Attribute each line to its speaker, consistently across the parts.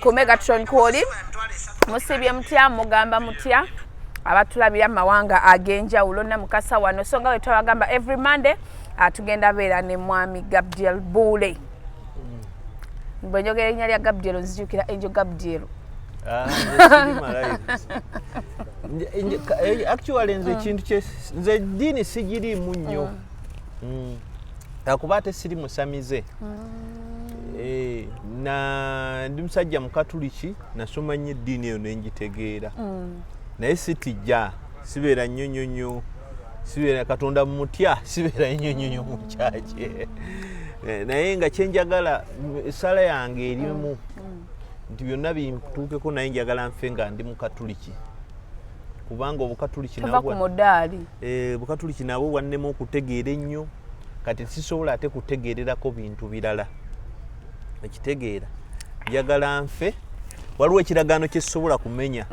Speaker 1: ku Megatron kwoli musibye mutya mugamba mutya abatulabira mawanga agenjawulo na mukasa wano songa we twagamba every Monday tugenda beera ne mwami Gabriel Bule bwenjogera erinnya lya Gabriel nzijukira Angel Gabriel
Speaker 2: actually nze kintu nze dini sigirimu nnyo akuba ate siri musamize na ndi musajja mukatuliki nasoma nnyo eddiini eyo nenjitegeera naye sitijja sibeera nnyonyonyo sibeera katonda mutya sibeera nnyonyonyo mu kyaki naye nga kyenjagala esala yange erimu nti byonna bintuukeko naye njagala nfe nga ndi mukatuliki kubanga obukatuliki nabwo bwannema okutegeera ennyo kati sisobola ate kutegeererako bintu birala ekitegeera njagala nfe waliwo ekiragaano kyesobola kumenya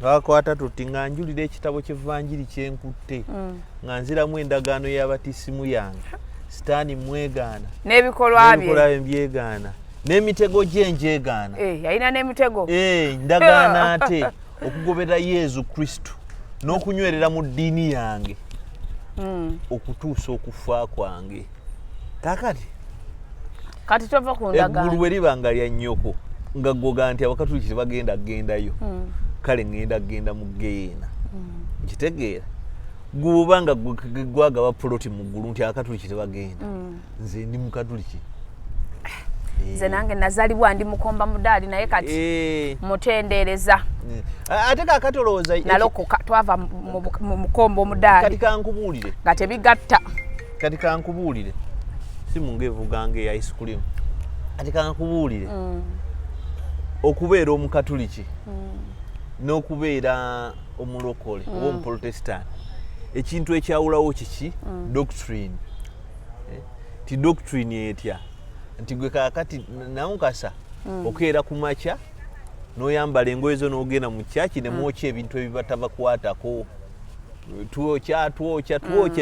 Speaker 2: bakwata tuti nga njulira ekitabo ky'Evangiri kyenkutte nga nziramu endagaano y'abatisimu yange sitaani mwegaana
Speaker 1: n'ebikolwa bye
Speaker 2: mbyegaana n'emitego gye njegaana
Speaker 1: yalina n'emitego
Speaker 2: ndagaana ate okugoberera Yesu Kristo n'okunywerera mu ddiini yange okutuusa okufa kwange
Speaker 1: kati tova ku ndagaano
Speaker 2: eggulu bwe liba nga lya nnyoko nga ggoga nti abakatuliki tebagenda gendayo kale ngenda mu geyeena nkitegeera guba nga gwagaba poloti mu ggulu nti abakatuliki tebagenda nze ndi mukatuliki
Speaker 1: nze nange nazalibwa ndi mukomba mudaali naye kati mutendereza
Speaker 2: ate kakatolooza
Speaker 1: nalokoka twava mu mukombo mudaali
Speaker 2: kati kankubuulire
Speaker 1: nga tebigatta
Speaker 2: kati kankubuulire si mungeevuganga eya ice cream kati kankubuulire okubeera omukatuliki n'okubeera omulokole oba omuprotestant ekintu ekyawulawo kiki doctrine ti doctrine etya nti gwe kakati nawunkasa okeera ku makya n'oyambala engoye zo n'ogenda mu kyaki ne mwokya ebintu ebibatabakwatako twokya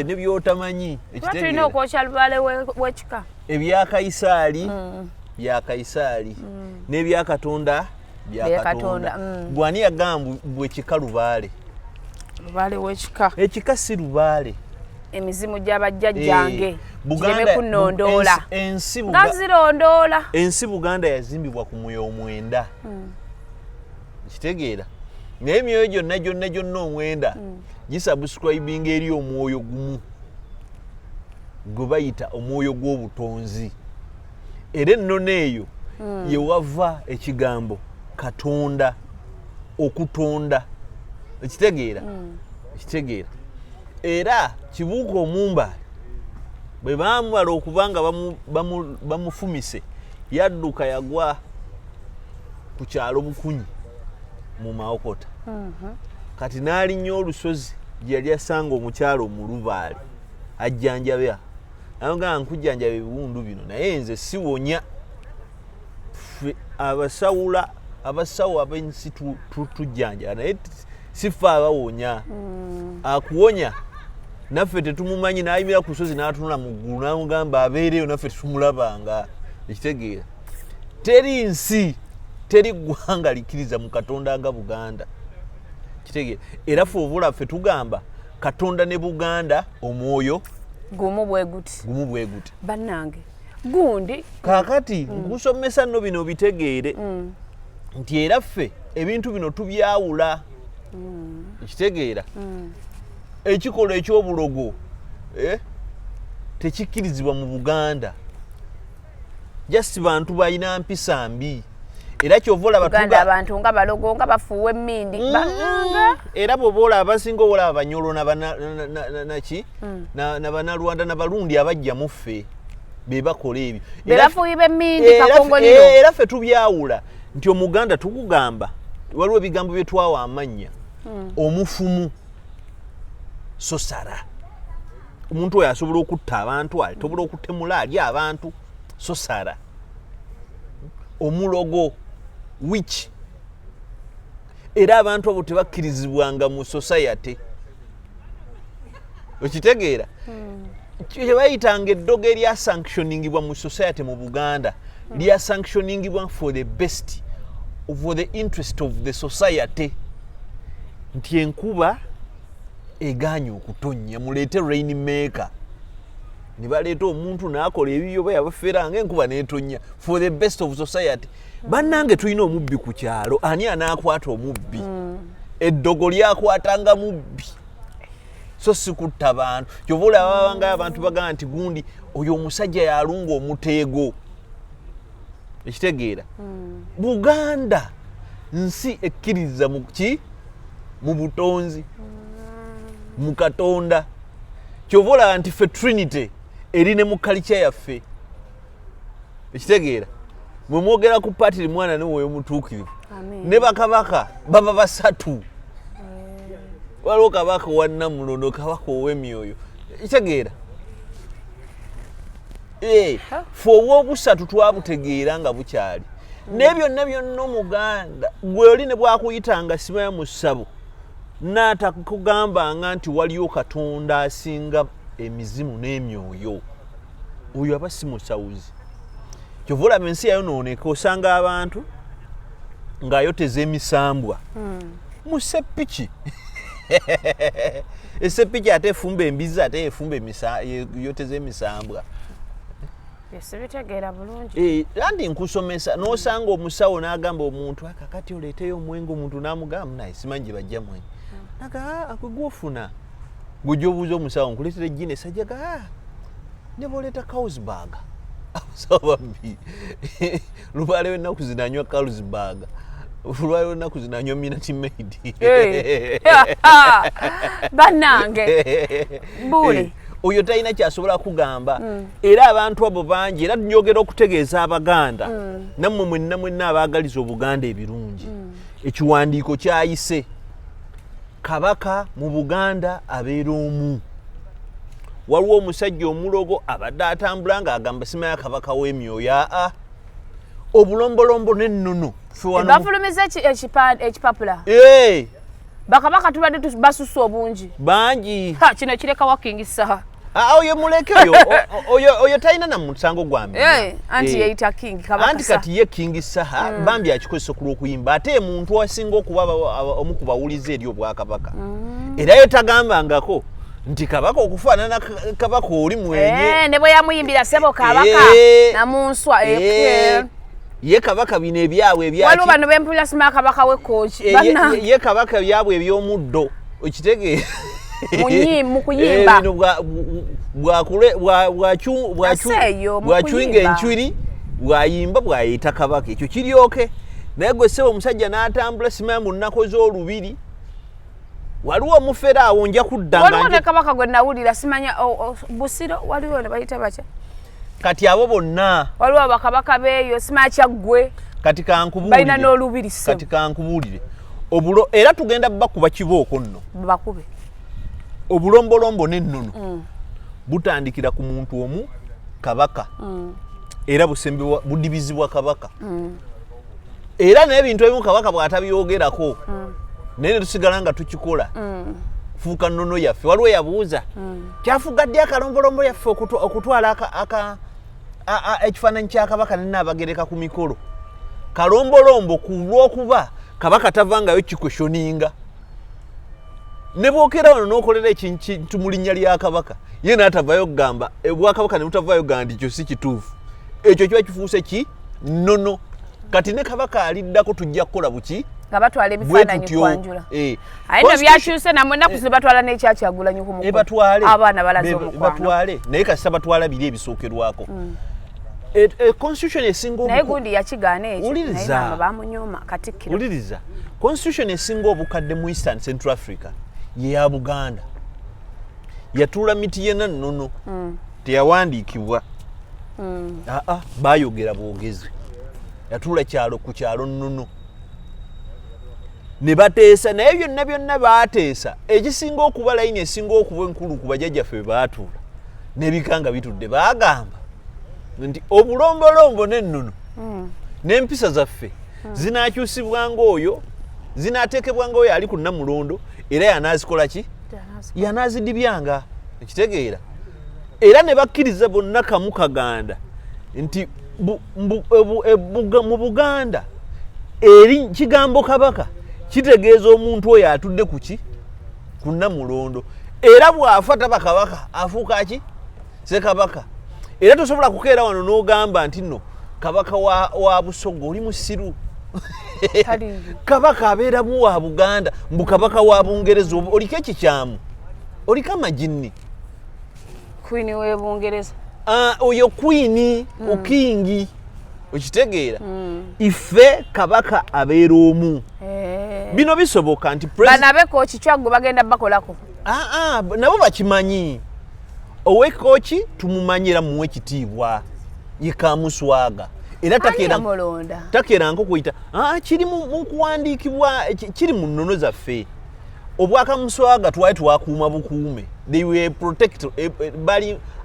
Speaker 2: ne by'otamanyi
Speaker 1: tulina okwokya lubaale w'ekika
Speaker 2: ebya Kayisaali bya Kayisaali n'ebya Katonda bya Katonda gwani yagamba bwe kika lubaale
Speaker 1: w'ekika
Speaker 2: ekika si lubaale
Speaker 1: emizimu gy'abajjajjange kireme kunnondoola nga zirondoola
Speaker 2: ensi Buganda yazimbibwa ku mwoyo omwenda kitegeera naye emyoyo gyonna omwenda gisubscribinga eri omwoyo gumu gwe bayita omwoyo gw'obutonzi era ennono eyo yewava ekigambo Katonda okutonda ekitegeera era kibuuka omumbaali bwe bamala okubanga bamufumise yadduka yagwa ku kyalo Bukunyi mu Mawokota kati n'alinnya olusozi gye yali asanga omukyalo mu Lubaale ajjanjabya ayogera nkujjanjaba ebiwundu bino naye nze siwonya abasawo ab'ensi tujjanjaba naye sifa abawonya akuwonya naffe tetumumanyi n'ayimira ku lusozi n'atunula mu ggulu n'amugamba abeereyo naffe tetumulabanga ekitegeera teri nsi teri ggwanga likkiriza mu Katonda nga Buganda kitegeera era ffe obula ffe tugamba Katonda ne Buganda omwoyo
Speaker 1: gumu bwe guti bannange gundi
Speaker 2: kaakati nkusomesa nno bino bitegeere nti era ffe ebintu bino tubyawula ekitegeera ekikolwa ekyobulogo tekikkirizibwa mu Buganda just bantu balina mpisa mbi era kyovola
Speaker 1: Buganda abantu nga balogo nga bafuuwa emmindi banganga
Speaker 2: era bwobola abasinga obola abanyolo na banalwanda na balundi abajja muffe bebakola ebyo
Speaker 1: bebafuuyibwa emmindi kakongoliro
Speaker 2: era ffe tubyawula nti Omuganda tukugamba waliwo ebigambo bye twawa amannya omufumu sosara omuntu oyo asobola okutta abantu tobola okutemula ali abantu sosara omulogo witch era abantu abo tebakkirizibwanga mu society okitegeera kye bayitanga eddogo erya sanctioningibwa mu society mu Buganda lya sanctioningibwa for the best for the interest of the society nti enkuba eganye okutonnya muleete rain maker ne baleeta omuntu n'akola ebiyoba yabafeera ng'enkuba n'etonnya for the best of society. Bannange tulina omubbi ku kyalo, ani anaakwata omubbi? Eddogo lyakwatanga mubbi, so si kutta bantu. Kyova olaba nga abantu bagamba nti gundi oyo omusajja yalunga omuteego. Ekitegeera Buganda nsi ekkiriza mu ki mu butonzi mu Katonda. Kyova olaba nti ffe Trinity eri ne mu culture yaffe. Ekitegeera mwe mwogera ku patiri mwana niwoyo mutuukirivu ne bakabaka baba basatu. Waliwo kabaka wa Namulondo, kabaka ow'emyoyo. Ekitegeera ffe obwobusatu twabutegeera nga bukyali. Naye byonna byonna Omuganda gwe oli ne bwakuyitanga simaya mu ssabo n'atakugambanga nti waliyo Katonda asinga emizimu n'emyoyo, oyo aba si musawuzi. Kyova olaba ensi yayonooneka, osanga abantu ng'ayoteza emisambwa mu seppiki. Eseppiki ate efumba embizi, ate efumba yoteza emisambwa.
Speaker 1: Yesibitegeera bulungi.
Speaker 2: Andi nkusomesa n'osanga omusawo n'agamba omuntu akakati oleeteyo omwenge, omuntu n'amugamba naye simanyi gye bajja mwenye. Naga gw'ofuna gujja obuuza omusawo nkuleetera Guinness, ajjaga ne b'oleeta Carlsberg. Abasawo babbi lubaale w'ennaku zinanywa Carlsberg, lubaale w'ennaku zinanywa Minute Maid.
Speaker 1: Bannange Bule
Speaker 2: oyo talina kyasobola kugamba. Era abantu abo bangi, era tunyogera okutegeeza Abaganda nammwe mwenna abaagaliza Obuganda ebirungi. Ekiwandiiko kyayise Kabaka mu Buganda abeera omu. Waliwo omusajja omulogo abadde atambula ng'agamba simaya kabaka w'emyoyo. Obulombolombo n'ennono
Speaker 1: bafulumiza ekipapula. Bakabaka tubadde basusse obungi
Speaker 2: bangi.
Speaker 1: Kino kireka wakingisa.
Speaker 2: Oyo muleke oyo talina na musango gwambi.
Speaker 1: Anti yeyita king kabaka.
Speaker 2: Anti kati ye King Saha bambi akikozesa okulw'okuyimba, ate omuntu asinga okuba omu ku bawulize eri Obwakabaka. Era yo tagambangako nti kabaka okufaanana kabaka oli mwenye.
Speaker 1: Ne bwe yamuyimbira ssebo kabaka namunswa.
Speaker 2: Ye kabaka bino ebyabwe ebyaki.
Speaker 1: Waliwo bano bempulira simaya kabaka w'ekkooki.
Speaker 2: Ye kabaka byabwe eby'omuddo. Okitegeera
Speaker 1: mu kuyimba
Speaker 2: bw'akyunga enchwiri bw'ayimba bw'ayita kabaka. Ekyo kiryoke. Naye gwe ssebo omusajja n'atambula simaya mu nnaku ez'olubiri. Waliwo omufere awo nja kuddanga.
Speaker 1: Waliwo ne kabaka gwe nawulira simanya Busiro, waliwo ne bayita batya.
Speaker 2: Kati abo bonna
Speaker 1: waliwo bakabaka beeyo simanya kyaggwe.
Speaker 2: Kati kankubuulire.
Speaker 1: Balina n'olubiri ssebo.
Speaker 2: Kati kankubuulire. Obulo era tugenda bakuba kibooko nno.
Speaker 1: Bakube.
Speaker 2: Obulombolombo n'ennono butandikira ku muntu omu kabaka. Era busembebwa budibizibwa kabaka. Era n'ebintu ebimu kabaka bw'atabyogerako. Naye tusigala nga tukikola. Fuuka nnono yaffe. Waliwo yabuuza kyafugadde akalombolombo yaffe okutwala ekifaananyi kya kabaka n'abagereka ku mikolo. Kalombolombo ku lw'okuba kabaka tavangayo kikweshoninga. Ne bwokera wano n'okolera ekintu mu linnya lya kabaka, ye n'atavayo kugamba Bwakabaka ne butavayo kugamba nti ekyo si kituufu. Ekyo kiba kifuuse ki nnono. Kati ne kabaka aliddako tujja kukola buki
Speaker 1: nga batwala ebifaananyi kwanjula. Aye byakyuse namwe ennaku zino batwala n'ekyakyagulanyi ku mukolo. Abaana balaze omukwano.
Speaker 2: Batwale naye kasita batwala biri ebisookerwako. Constitution esinga
Speaker 1: naye gundi yakigaana ekyo.
Speaker 2: Uliriza
Speaker 1: bamunyuma Katikkiro.
Speaker 2: Uliriza Constitution esinga obukadde mu Eastern Central Africa ye ya Buganda. Yatuula miti yena nnono. Teyawandiikibwa. Baayogera bwogezi. Yatuula kyalo ku kyalo nnono. Ne bateesa naye byonna baateesa. Ekisinga okuba layini esinga okuba enkulu ku bajjajjaffe baatuula. N'ebikanga bitudde baagamba nti obulombolombo n'ennono n'empisa zaffe zinaakyusibwanga oyo, zinaateekebwanga oyo ali ku Namulondo, era yanaazikola ki? Yanaazidibyanga. Ekitegeera. Era ne bakkiriza bonna kamu kaganda nti mu Buganda eri kigambo kabaka kitegeeza omuntu oyo atudde kuki ku Namulondo era bw'afa taba kabaka afuuka ki Ssekabaka era tosobola kukeera wano n'ogamba nti nno kabaka wa Busoga oli musiru kabaka abeeramu wa Buganda mbu kabaka wa Bungereza oliko ekikyamu oliko amajinni
Speaker 1: Queen we Bungereza
Speaker 2: oyo Queen okingi okitegeera ife kabaka abeera omu bino bisoboka nti
Speaker 1: banabe kochi kyagwe bagenda bakolako
Speaker 2: nabo bakimanyi owekooki tumumanyira muwe ekitiibwa yekamuswaga era takeera nkokuyita kiri mu kuwandiikibwa kiri mu nnono zaffe obwakamuswaga twali twakuuma bukuume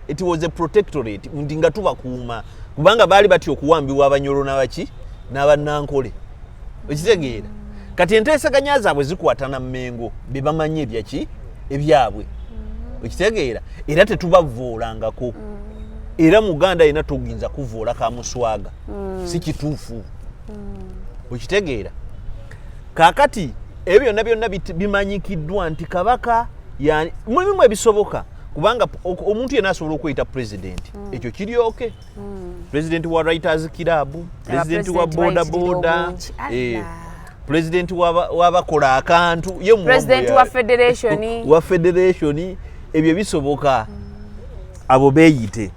Speaker 2: it was a protectorate nti nga tubakuuma kubanga baali batya okuwambibwa abanyolo n'abaki n'abannankole okitegeera kati enteesaganya zaabwe zikwatana Mmengo be bamanyi ebyaki ebyabwe okitegeera era tetubavoolangako era Muganda yena togiyinza kuvoola kamuswaga si kituufu okitegeera kaakati ebyo byonna bimanyikiddwa nti kabaka mulimu ebisoboka kubanga omuntu yena asobola okweyita president ekyo kiryoke president wa Writers Club president wa Boda Boda president w'abakola akantu
Speaker 1: president wa
Speaker 2: federation ebyo bisoboka abo beeyite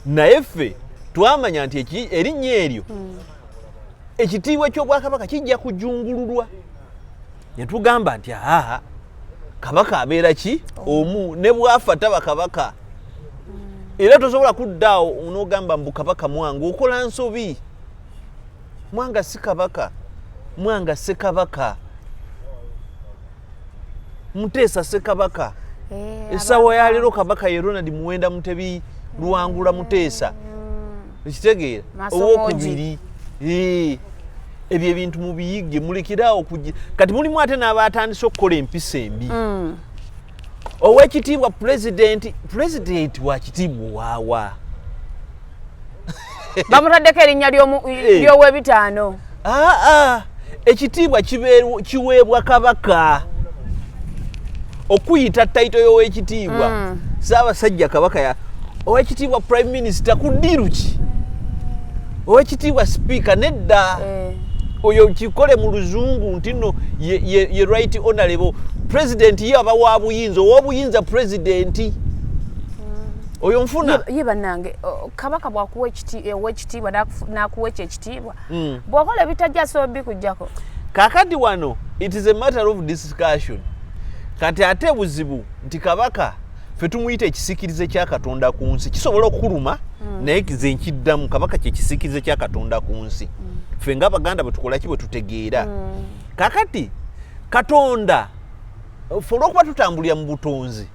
Speaker 2: naye ffe twamanya nti erinnya eryo ekitiibwa ky'obwakabaka kijja kujungululwa ne tugamba nti kabaka abeera ki omu ne bwafa taba kabaka era tosobola kuddaawo n'ogamba mbu kabaka Mwanga okola nsobi Mwanga si kabaka Mwanga Ssekabaka Muteesa Ssekabaka essaawa ya leero kabaka ye Ronald Muwenda Mutebi Luwangula Muteesa ekitegeera owokubiri ebyo ebintu mubiyigge mulekerawo kati mulimu ate n'abatandise okukola empisa embi owekitiibwa president wa kitiibwa waawa
Speaker 1: bamutaddeko erinnya ly'ow'ebitaano
Speaker 2: ekitiibwa kiweebwa kabaka okuyita tayito y'owekitiibwa Ssaabasajja Kabaka owekitiibwa prime minister kuddiru ki owekitiibwa speaker nedda oyo kikole mu luzungu nti nno ye right honorable president ye aba wa buyinza ow'obuyinza president oyo nfuna
Speaker 1: ye bannange kabaka bw'akuwa owekitiibwa n'akuwa ekyo ekitiibwa bw'okola ebitajja sobi kujjako
Speaker 2: kaakati wano it is a matter of discussion kati ate buzibu nti kabaka ffe tumuyita ekisikirize kya Katonda ku nsi kisobola okuluma naye kize nkiddamu kabaka kye kisikirize kya Katonda ku nsi ffe ng'Abaganda bwe tukola ki bwe tutegeera kaakati Katonda ffe olw'okuba tutambulira mu butonzi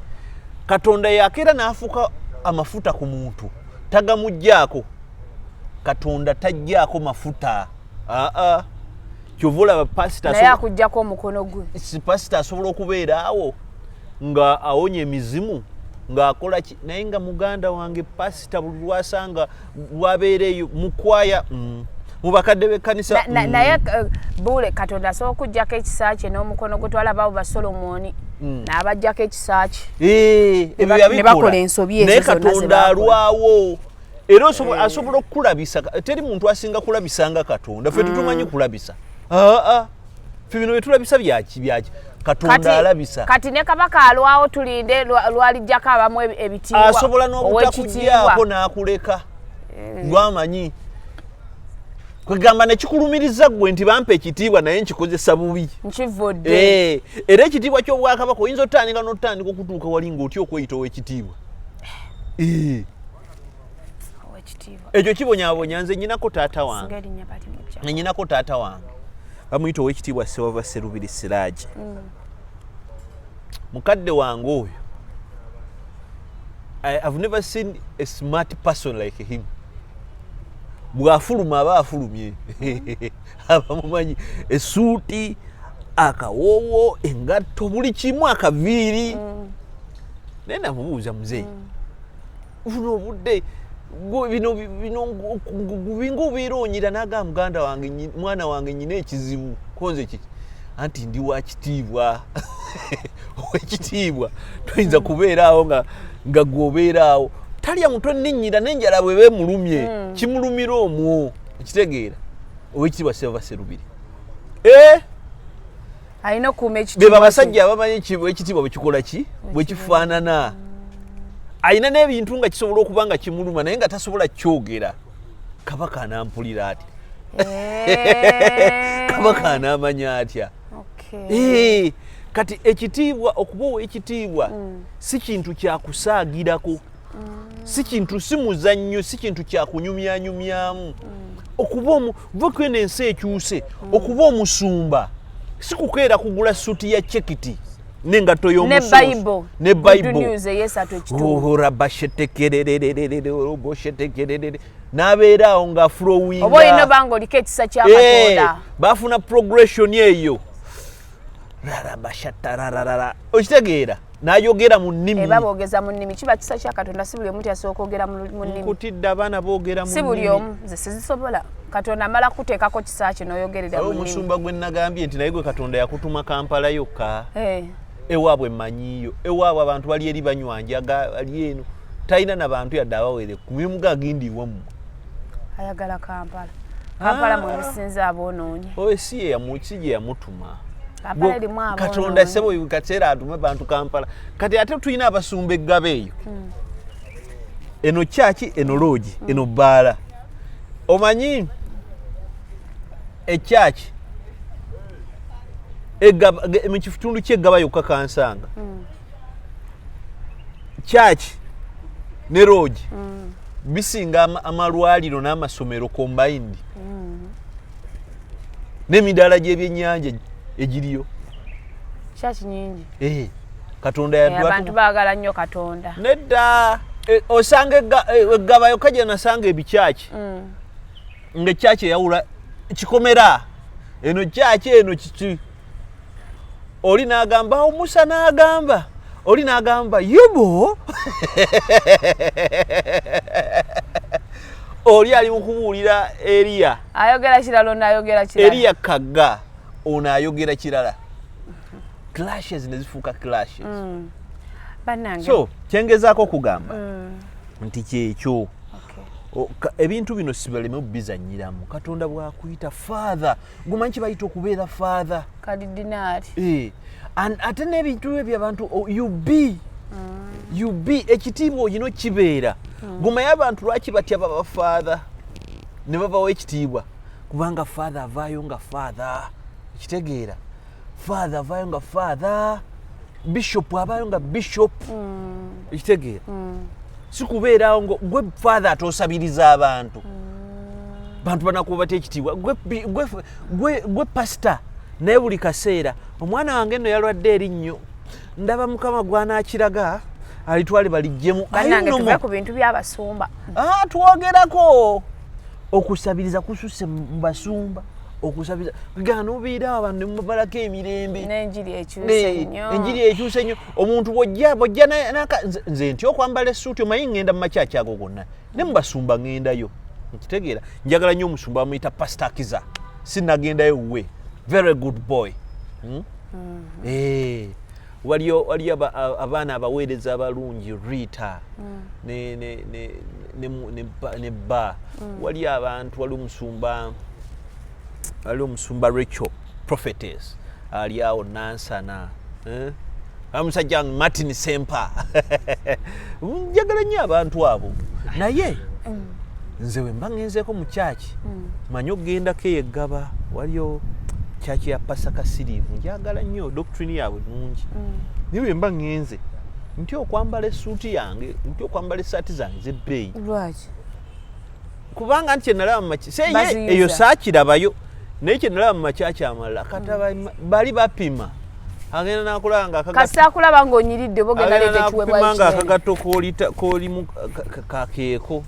Speaker 2: Katonda yakeera n'afuuka amafuta ku muntu tagamuggyako Katonda tajjaako mafuta kyova olaba pasita
Speaker 1: naye akuggyako omukono gwe
Speaker 2: si pasita asobola okubeera awo nga awonya emizimu ng'akola ki naye nga muganda wange pasita buli lwasanga lwabeereeyo mukwaya mu bakadde b'ekkanisa
Speaker 1: naye Bule Katonda asobola okuggyako ekisa kye n'omukono gwe twalaba abo ba Solomoni n'abaggyako ekisa kye
Speaker 2: ebyo
Speaker 1: bakola ensobi ezo
Speaker 2: naye Katonda alwawo era asobola okukulabisa teri muntu asinga kulabisanga Katonda ffe tutumanyi kulabisa ffe bino bye tulabisa byaki Katonda alabisa
Speaker 1: kati ne kabaka alwawo tulinde lwalijjako abamu ebitiibwa
Speaker 2: asobola n'obutakuggyako n'akuleka lwamanyi kwegamba nekikulumiriza gwe nti bampa ekitiibwa naye nkikozesa bubi
Speaker 1: nkivudde
Speaker 2: era ekitiibwa ky'obwakabaka oyinza otandika n'otandika okutuuka wali ng'otya okweyita ow'ekitiibwa ekyo kibonyabonya nze nyinako taata wange nyinako taata wange bamuyita ow'ekitiibwa Sewava Serubiri Siraaji mukadde wange oyo I've never seen a smart person like him bw'afuluma aba afulumye abamumanyi essuuti akawoowo engatto buli kimu akaviiri naye namubuuza muzeeyi buno obudde bingo bironyira naga muganda wange mwana wange nyine ekizibu konze kiki anti ndi wa kitiibwa ekitiibwa tuyinza kubeeraawo nga gwobeeraawo talya mutwe nninyira n'enjala bwe beemulumye kimulumira omwo ekitegeera owekitiibwa Seva Serubiri
Speaker 1: alina okuuma ekitiibwa
Speaker 2: beba abasajja abamanyi ekitiibwa bwe kikola ki bwe kifaanana alina n'ebintu nga kisobola okuba nga kimuluma naye nga tasobola kyogera kabaka anampulira atya kabaka anamanya atya kati ekitiibwa okuba ekitiibwa si kintu kyakusaagirako si kintu si muzannyo si kintu kyakunyumyanyumyamu okuba vakwena ensi ekyuse okuba omusumba si kukeera kugula suti ya chekiti n'engatto y'omusoso ne Bible n'abeeraawo nga flowinga
Speaker 1: oba olina banga oliko ekisa kya Katonda
Speaker 2: baafuna progression eyo okitegeera n'ayogera mu nnimi
Speaker 1: eba boogeza mu nnimi kiba kisa kya Katonda si buli omu asooka okwogera mu nnimi
Speaker 2: nkutidde abaana boogera mu nnimi
Speaker 1: si buli omu nze sizisobola Katonda amala kuteekako kisa kino oyogerera mu nnimi
Speaker 2: omusumba gwe nagambye nti naye gwe Katonda yakutuma Kampala yokka ewaabwe mmanyiyo ewaabwe abantu bali eri banywanja ali eno talina n'abantu yadde abawere kumimuga agindiwamu
Speaker 1: ayagala Kampala mwe musinze aboonoonye
Speaker 2: oyo si ye yamutuma
Speaker 1: Katonda
Speaker 2: sebo kaseera atume bantu Kampala kati ate tulina abasumba eggabe eyo eno kyaki eno loogi eno bbaala omanyi ekyaki mu kitundu kyeggaba yokka kansanga kyaki ne loogi bisinga amalwaliro n'amasomero combined n'emidaala gy'ebyennyanja egiriyo
Speaker 1: kyaki nyingi
Speaker 2: Katonda yadwa
Speaker 1: abantu baagala nnyo Katonda
Speaker 2: nedda osanga eggaba yokka gye nasanga ebikyaki ng'ekyaki eyawula kikomera eno kyaki eno kiki oli n'agamba Musa n'agamba oli n'agamba yubo oli ali mu kubuulira Eriya
Speaker 1: ayogera kirala n'ayogera kirala
Speaker 2: Eriya kagga ono ayogera kirala clashes ne zifuuka clashes
Speaker 1: bannange
Speaker 2: kyengezaako okugamba nti kyekyo ebintu bino sibaleme bizanyiramu Katonda bwakuyita father gumanyi kibayita okubeera father
Speaker 1: kadidinaali
Speaker 2: ate n'ebintu ebyo abantu you be ekitiibwa oyina kibeera gumanyi abantu lwaki batya baba father ne babawo ekitiibwa kubanga father avaayo nga father ekitegeera father avaayo nga father bishop avaayo nga bishop ekitegeera sikubeerawo gwe father atosabiriza abantu bantu banakuba batya ekitiibwa gwe pastor naye buli kaseera omwana wange nno yalwadde erinnyo ndaba mukama gwanakiraga alitwale balijjemu
Speaker 1: bannange tuve ku bintu by'abasumba
Speaker 2: twogerako okusabiriza kususe mu basumba okusabiriza gano obiirawo abantu ne mubalako emirembe
Speaker 1: n'enjiri ekyuse nnyo
Speaker 2: enjiri ekyuse nnyo omuntu bw'ojja nze ntya okwambala essuuti omanyi ngenda mu makyaki ago gonna ne mu basumba ŋŋendayo nkitegeera njagala nnyo omusumba bamuyita Pastor Kiza sinnagendayo wuwe very good boy waliyo abaana abaweereza abalungi Rita ne Ba waliyo abantu waliyo omusumba Rachel prophetess ali awo Nansana omusajja Martin Sempa njagala nnyo abantu abo naye nze we mba ngenzeeko mu kyaki manyi okugendako eyeggaba waliyo kyaki ya Pasaka Sirivu njagala nnyo doctrine yaabwe nungi naye we mba ngenze ntya okwambala essuuti yange ntya okwambala essaati zange z'ebbeeyi
Speaker 1: lwaki
Speaker 2: kubanga nti kyenalaba mu eyo saakirabayo naye kyenalaba mu makyaki amalala kata bali bapima agenda nakulaba nga
Speaker 1: kasita akulaba ng'onyiridde bogenda leeta ekiweebwayo
Speaker 2: nga akagato k'olimu kakeeko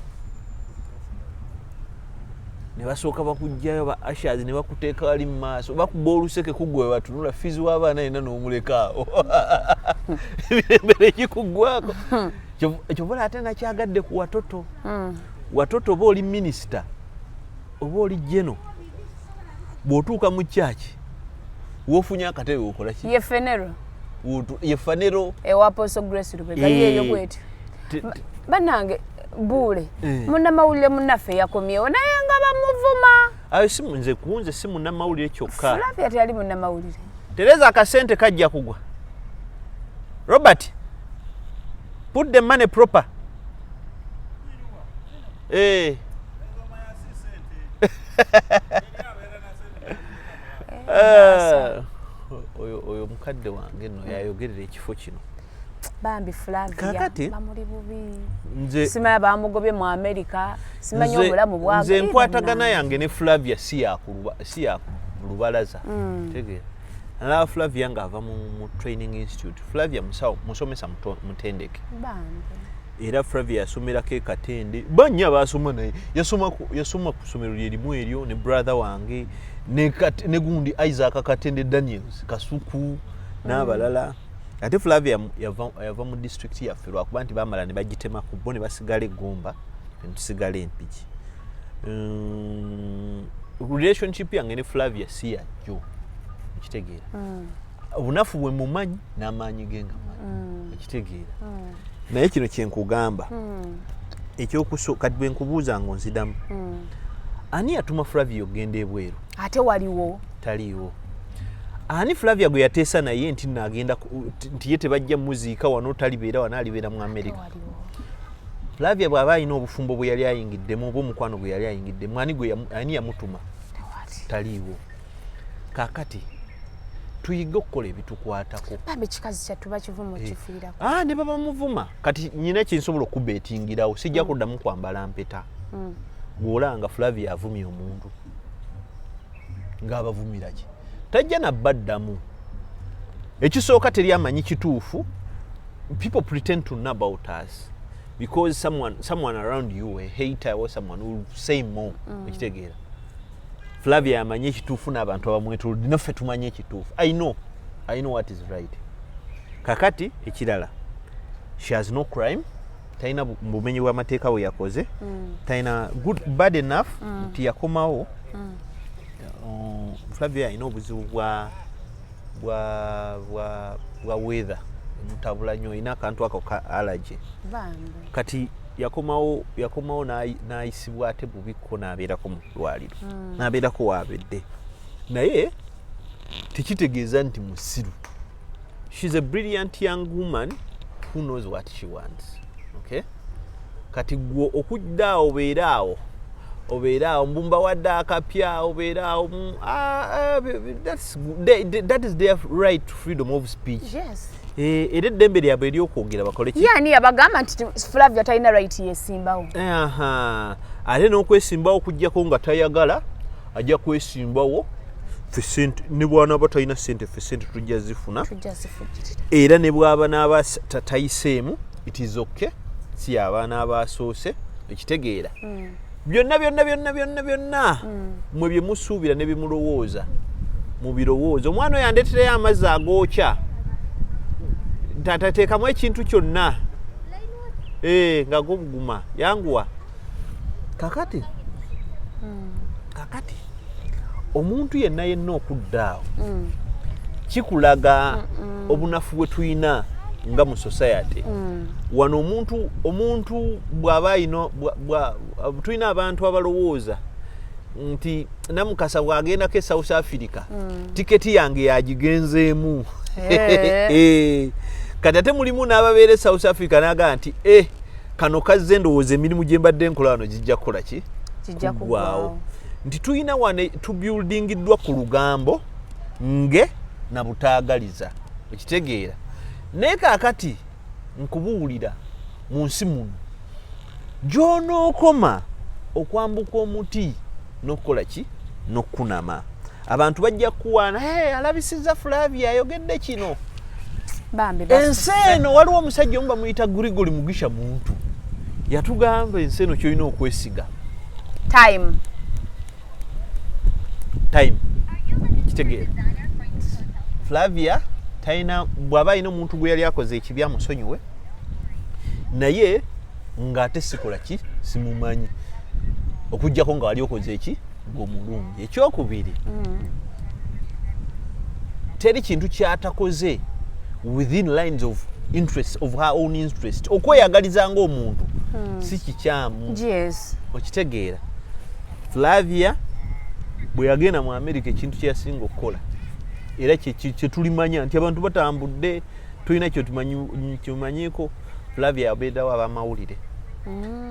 Speaker 2: ne basooka bakugjayo ba ashers ne bakuteeka wali mu maaso bakuba oluseke kuggwe we batunula fizi w'abaana yina n'omulekaawo emirembe nekikuggwako ekyobola ate nakyagadde ku watoto watoto oba oli minisita oba oli general bw'otuuka mu kyaki w'ofunye akatebe okola ki ye fanero
Speaker 1: ewa Apostle Grace Lubega yeyo bwetyo banange Bule munnamawulire munnaffe yakomyewo naye nga bamuvuma
Speaker 2: ayo si nze kunze si munnamawulire kyokka
Speaker 1: Flavia teyali munnamawulire
Speaker 2: Tereza akasente kajja kugwa Robert put the money proper oyo mukadde wange no yayogerera ekifo kino
Speaker 1: bambi Flavia bamuli bubi
Speaker 2: nze
Speaker 1: simanya bamugobye mu America simanya obulamu bwage
Speaker 2: nze nkwatagana yange ne Flavia si ya lubalaza tegeera nalaba Flavia nga ava mu training institute Flavia musomesa mutendeke bambi era Flavia yasomerako e Katende bannya basoma naye yasoma ku ssomero lyerimu eryo ne brother wange ne gundi Isaac Katende Daniels Kasuku n'abalala ate Flavia yava mu district yaffe lwakuba nti bamala ne bagitema ku bo ne basigala eggomba ne tusigala empiki relationship yange ne Flavia si yajjo ekitegeera obunafu bwe mumanyi n'amaanyi ge nga manyi ekitegeera naye kino kyenkugamba ekyokusooka bwe nkubuuza ngo nzidamu ani yatuma Flavia ogenda ebweru
Speaker 1: ate waliwo
Speaker 2: taliiwo ani Flavia gwe yateesa naye nti nagenda nti ye tebajja muziika wano talibeera wano alibeera mu America Flavia bw'aba alina obufumbo bwe yali ayingiddemu oba omukwano gwe yali ayingiddemu ani yamutuma taliiwo kaakati tuyige okukola ebitukwatako
Speaker 1: bambi kikazi kyattu bakivumu kifiirako
Speaker 2: ne baba muvuma kati nyina kinsobola okubeetingirawo sijja kuddamu kwambala mpeta bw'olanga Flavia avumye omuntu ng'abavumira ki tajja nabbaddamu ekisooka teri amanyi kituufu people pretend to know about us because someone around you a hater or someone will say more ekitegeera Flavia amanyi ekituufu n'abantu abamwetolodde naffe tumanyi ekituufu I know what is right kakati ekirala she has no crime talina bumenyi bw'amateeka bwe yakoze talina bad enough nti yakomawo Flavia alina obuzibu bwa weather mutabula nnyo alina akantu ako ka allergy kati yakomawo n'ayisibwa ate bubikko n'abeerako mu ddwaliro n'abeerako waabedde naye tekitegeeza nti musiru she's a brilliant young woman who knows what she wants okay kati gwo okuddaawo obeeraawo mbumba wadde akapya obeeraawo that is their right to freedom of speech era eddembe lyabwe ery'okwogera bakole ki
Speaker 1: yani yabagamba nti Flavia talina right yesimbawo
Speaker 2: ate n'okwesimbawo kujjako nga tayagala ajja kwesimbawo ffe sente ne bw'anaaba talina sente ffe sente tujja zifuna era ne bw'aba n'aba tayiseemu it is okay si abaana abasoose ekitegeera byonna mwe bye musuubira ne bimulowooza mubirowooza omwana oyo andeeterayo amazzi agookya tatateekamu ekintu kyonna nga gobuguma yanguwa kakati omuntu yenna okuddaawo kikulaga obunafu bwe tulina nga mu society wano omuntu bw'aba ayina tulina abantu abalowooza nti Namukasa bw'agendako e South Africa tiketi yange yagigenzeemu kati ate mulimu n'ababeera e South Africa n'agamba nti kano kazze ndowooza emirimu gye mbadde nkola wano gijja kukola ki kuggwaawo nti tulina wane tubuildingiddwa ku lugambo nge na butaagaliza ekitegeera naye kaakati nkubuwulira mu nsi muno gy'onookoma okwambuka omuti n'okukola ki n'okkunama abantu bajja kuwaana alabisizza Flavia ayogedde kino ensi eno waliwo omusajja omu bamuyita Grigori Mugisha muntu yatugamba ensi eno kyolina okwesiga time kitegeera Flavia talina bw'aba alina omuntu gwe yali akoze ekibi amusonyiwe naye ng'ate sikola ki simumanyi okujjako nga wali okoze eki ng'omulungi. Ekyokubiri teri kintu kyatakoze within lines of interest of her own interest. Okweyagaliza ng'omuntu si kikyamu.
Speaker 1: Yes.
Speaker 2: Okitegeera. Flavia bwe yagenda mu America ekintu kye yasinga okukola era kye tulimanya nti abantu batambudde tulina kyo tumanyiiko. Flavia yabeerawo ab'amawulire.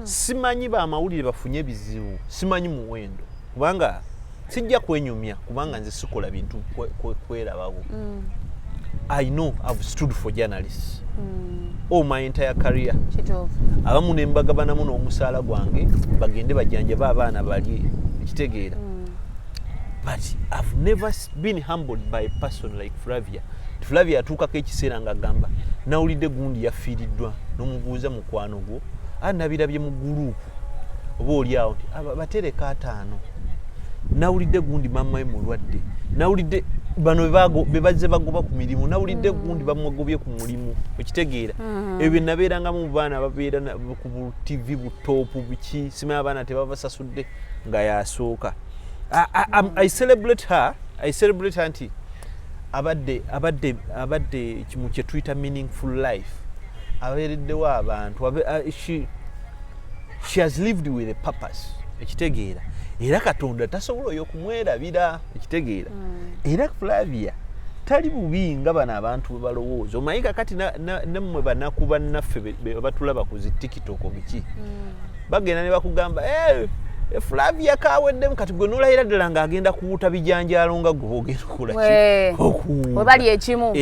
Speaker 2: Simanyi b'amawulire bafunye bizibu, simanyi muwendo kubanga sijja kwenyumya kubanga nze sikola bintu kwerabawo. I know I've stood for journalists all my entire career. Abamu ne mbagabanamu n'omusaala gwange bagende bajjanjaba abaana bali ekitegeera. But I've never been humbled by a person like Flavia. Flavia atuukako ekiseera ng'agamba nawulidde gundi yafiiriddwa n'omubuuza mukwano gwo nabirabye mu gurupu oba oli awo nti batereka 5. Nawulidde gundi mamma we mulwadde, nawulidde bano be bazze bagoba ku mirimu, nawulidde gundi bamwagobye ku mulimu. Okitegeera ebyo nabeerangamu mu baana babeera ku TV butoopu biki simanyi abaana tebabasasudde nga yasooka. I celebrate her nti abadde kimu kye tuyita meaningful life. Abeereddewo abantu she has lived with a purpose. Ekitegeera era Katonda tasobola oyo kumwerabira. Ekitegeera era Flavia tali bubi nga bano abantu bwe balowooza. Omanyi kakati nammwe banaku bannaffe batulaba ku zi TikTok biki bagenda ne bakugamba Flavia kaweddemu kati gwe n'olayira ddala ng'agenda kuwuta bijanjaalo nga gwe ogenda okukola ki
Speaker 1: we bali ekimu.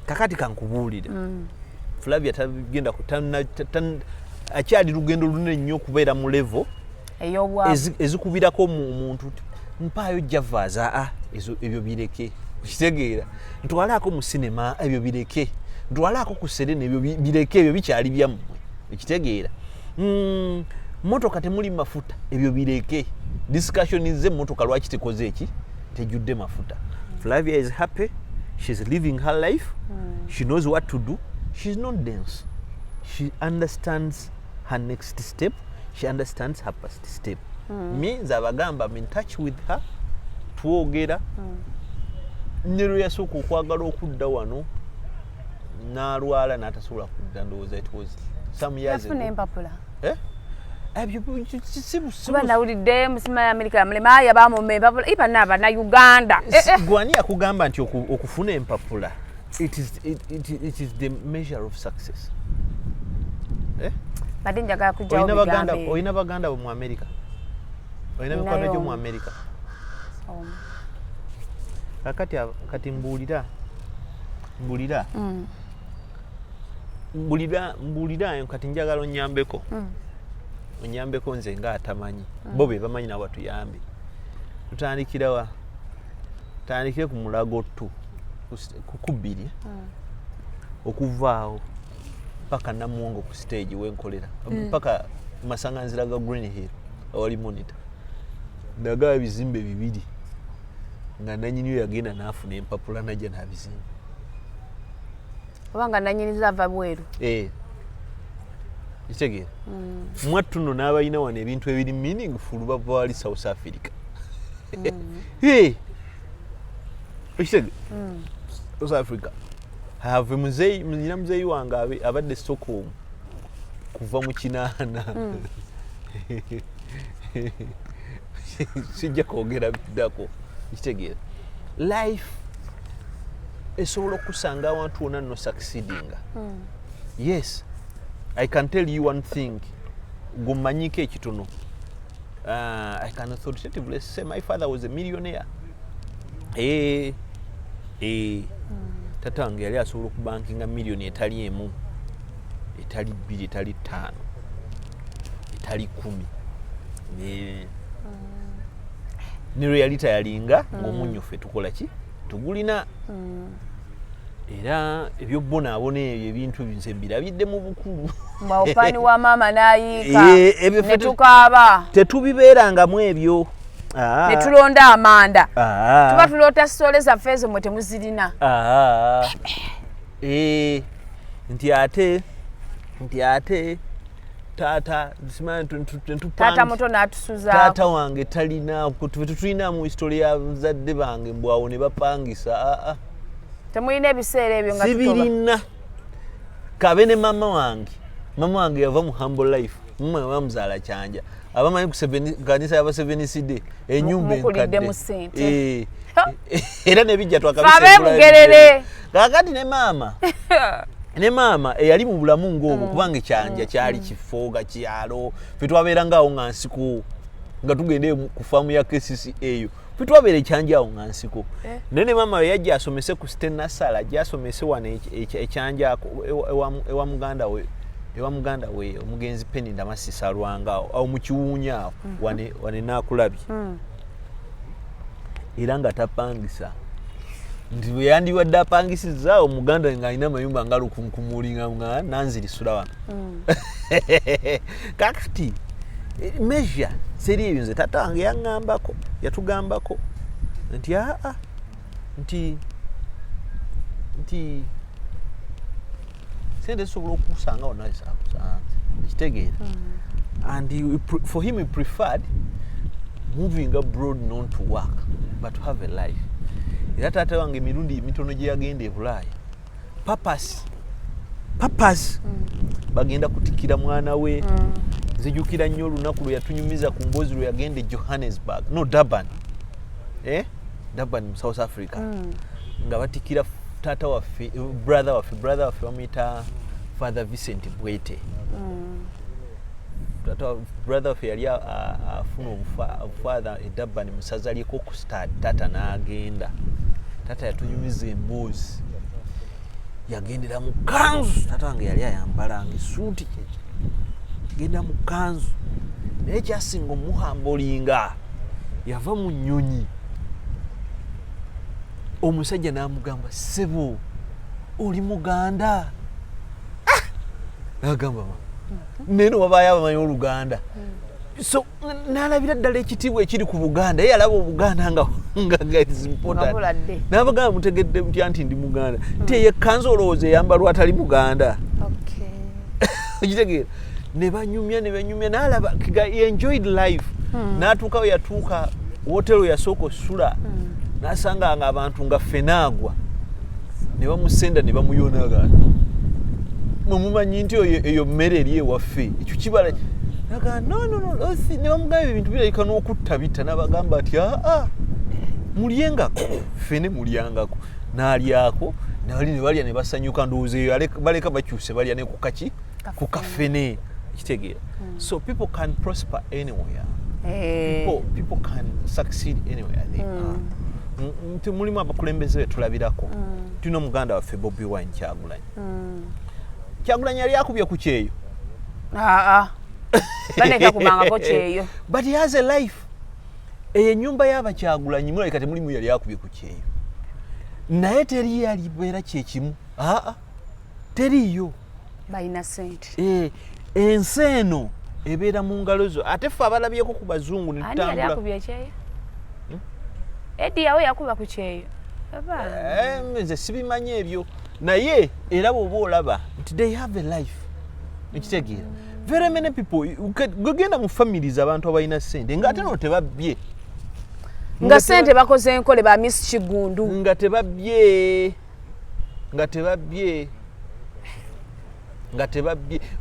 Speaker 2: Kakati kankubuulire Flavia tagenda akyali lugendo lunene nnyo okubeera mu level ezikubirako mu muntu mpaayo javaaza ebyo bireke. Okitegeera ntwalaako mu sinema ebyo bireke, ntwalaako ku serena ebyo bireke, ebyo bikyali byammwe. Ekitegeera motoka temuli mafuta ebyo bireke. Discussion ze motoka lwaki tekoze eki tejjudde mafuta. Flavia is happy, she's living her life, she knows what to do, she's not dense, she understands her next step, she understands her past step. Means abagamba I'm in touch with her twogera nero yasooka okwagala okudda wano n'alwala n'atasobola kudda. Ndowooza it was some years ago.
Speaker 1: Kuba nawulidde musima ya Amerika mulema yabamu empapula iba n'abana Uganda.
Speaker 2: Gwani akugamba nti okufuna empapula it is the measure of success.
Speaker 1: Badde njagala kujjawo bigambe.
Speaker 2: Oyina baganda mu Amerika? Oyina mikwano gyo mu Amerika? Kati mbuulira kati njagala onyambeko nze nga atamanyi bo be bamanyi nawe tuyambe. Tutandikira tutandikire ku Mulago 2 ku 2 okuvaawo paka Namuwongo ku stage wenkolera paka masanganzira ga Green Hill awali monitor ndaga ebizimbe 2 nga nanyini yagenda n'afuna empapula najja n'abizimbe
Speaker 1: obanga nanyini zava bweru.
Speaker 2: Kitegeera mwattu nno n'abalina wano ebintu ebiri meaningful bava wali South Africa. Kitegeera South Africa have nina muzeeyi wange abadde Stockholm kuva mu 8. Sijja kwogera biddako. Kitegeera life esobola okusanga awantu wonna no succeeding. Yes, I can tell you one thing. Gumanyike ekitono. I can authoritatively say my father was a millionaire. Tata wange yali asobola okubankinga million etali emu, etali 2, etali 5, etali 10. Ne realita yalinga ng'omunnyo ffe tukola ki? Tugulina. Era ebyobonaabona ebyo ebintu nze mbirabidde mu bukulu.
Speaker 1: Mwaopani wa mama n'ayiika ne tukaaba.
Speaker 2: Tetubibeerangamu ebyo.
Speaker 1: Ne tulonda amanda. Tuba tuloota sitole zaffe ezo mwe temuzirina.
Speaker 2: Nti ate taata
Speaker 1: taata muto n'atusuzaako
Speaker 2: taata wange talina tutulina mu historia ya bazadde bange mbwawo ne bapangisa
Speaker 1: temulina ebiseera ebyo nga
Speaker 2: sibirina kabe ne mama wange yava mu humble life mama bamuzaala Kyanja abamanyi ku kanisa yaba 7cd enyumba enkadde era nebijja
Speaker 1: twakabisemugerere
Speaker 2: kakati ne mama eyali mu bulamu ng'obwo kubanga Kyanja kyali kifooga kyalo fe twabeeranga awo nga nsiko nga tugende ku faamu ya KCC eyo fe twabeera Kyanja awo nga nsiko ne mama yajja asomese ku Stenasala gyasomese wano Kyanja ewa muganda we omugenzi Penny Ndamasisa Lwanga awo mu Kiwunya awo wane Nakulabye era nga tapangisa nti bwe yandibadde apangisizza omuganda ng'alina amayumba nga lukunkumulinga nga nanzirisula wano kakati measure seri ebyo nze taata wange yatugambako nti nti sente zisobola okusanga wonna zisakusanze ekitegeera and for him he preferred moving abroad not to work but to have a life. Era taata wange emirundi mitono gye yagenda e Bulaaya papas bagenda kutikira mwana we nzijukira nnyo olunaku lwe yatunyumiza ku mboozi lwe yagenda e Johannesburg Durban mu South Africa nga batikira taata waffe brother waffe bamuyita Father Vincent Bwete brother waffe yali afuna obufather e Durban musaza lyeko ku stad taata n'agenda taata yatunyumiza emboozi yagendera mu kanzu taata wange yali ayambalanga esuuti genda mu kanzu naye kyasinga omuhambolinga yava mu nnyonyi omusajja n'amugamba ssebo oli Muganda n'agamba neno wabayo abamanyi Oluganda so n'alabira ddala ekitiibwa ekiri ku Buganda ye alaba Obuganda nga is important n'abagamba mutegedde mutya nti ndi Muganda nti eyekanzu olowooza eyambalwa atali Muganda okitegeera ne banyumya n'alaba he enjoyed life n'atuuka we yatuuka wotero yasooka osula n'asanga nga abantu nga fenaagwa ne bamusenda ne bamuyonaga mumanyi nti eyo mmere eri ewaffe ekyo kibala naga no ne bamugamba ebintu birabika n'okutta bitta n'abagamba ati mulyengako fene mulyangako n'alyako nali ne balya ne basanyuka ndowooza eyo baleka bakyuse balya ne ku kafene ekitegeera so people can prosper anywhere people can succeed anywhere they are nti mulimu abakulembeze betulabirako tulina omuganda waffe Bobi Wine Kyagulanyi yali akubye ku kyeyo
Speaker 1: baneka kumangako kyeyo
Speaker 2: but he has a life ennyumba y'Abakyagulanyi mulabika temulimu yali akubye ku kyeyo naye teri yali beera kyekimu teriyo
Speaker 1: balina sente
Speaker 2: ensi eno ebeera mu ngalo zo ate ffe abalabyeko ku bazungu ne tutambula
Speaker 1: ani yali akubye ekyeyo Edi yawe yakuba ku kyeyo
Speaker 2: nze sibimanyi ebyo naye era bw'oba olaba nti they have a life ekitegeera very many people gogenda mu families abantu abalina sente ng'ate no tebabbye
Speaker 1: nga sente bakoze enkole ba Miss Kigundu
Speaker 2: nga tebabbye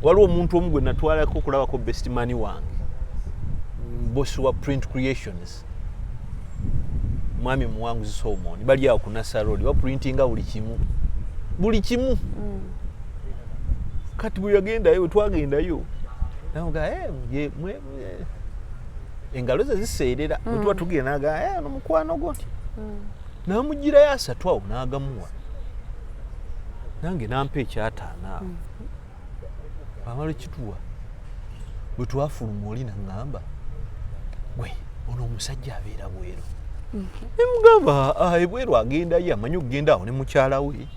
Speaker 2: waliwo omuntu omu gwe natwalako okulabako best man wange boss wa Print Creations mwami Muwanguzi Solomon bali awo ku Nasa Road baprintinga buli kimu kati bwe yagendayo twagendayo namuga engalo ze ziseerera bwe tuba tugendaga n'omukwano gwo nti namugirayo asatu awo n'agamuwa nange nampa ekyataana amala ekituwa bwe twafuluma oli naŋŋamba gwe ono omusajja abeera bweru nemugamba ebweru agendayo amanyi okugenda awo ne mukyala we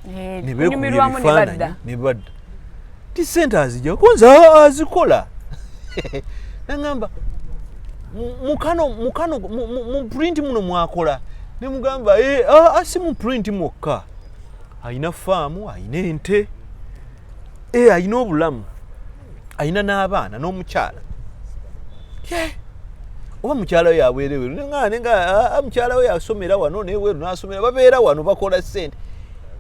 Speaker 2: ne beekubya ebifaananyi ne badda ti sente azijjako nze azikola naŋŋamba mu purinti muno mwakola nemugamba si mu purinti mwokka ayina faamu ayina ente ayina obulamu ayina n'abaana n'omukyala oba mukyala we yaweereweru nga mukyala we yasomera wano neweeru n'asomera babeera wano bakola ssente.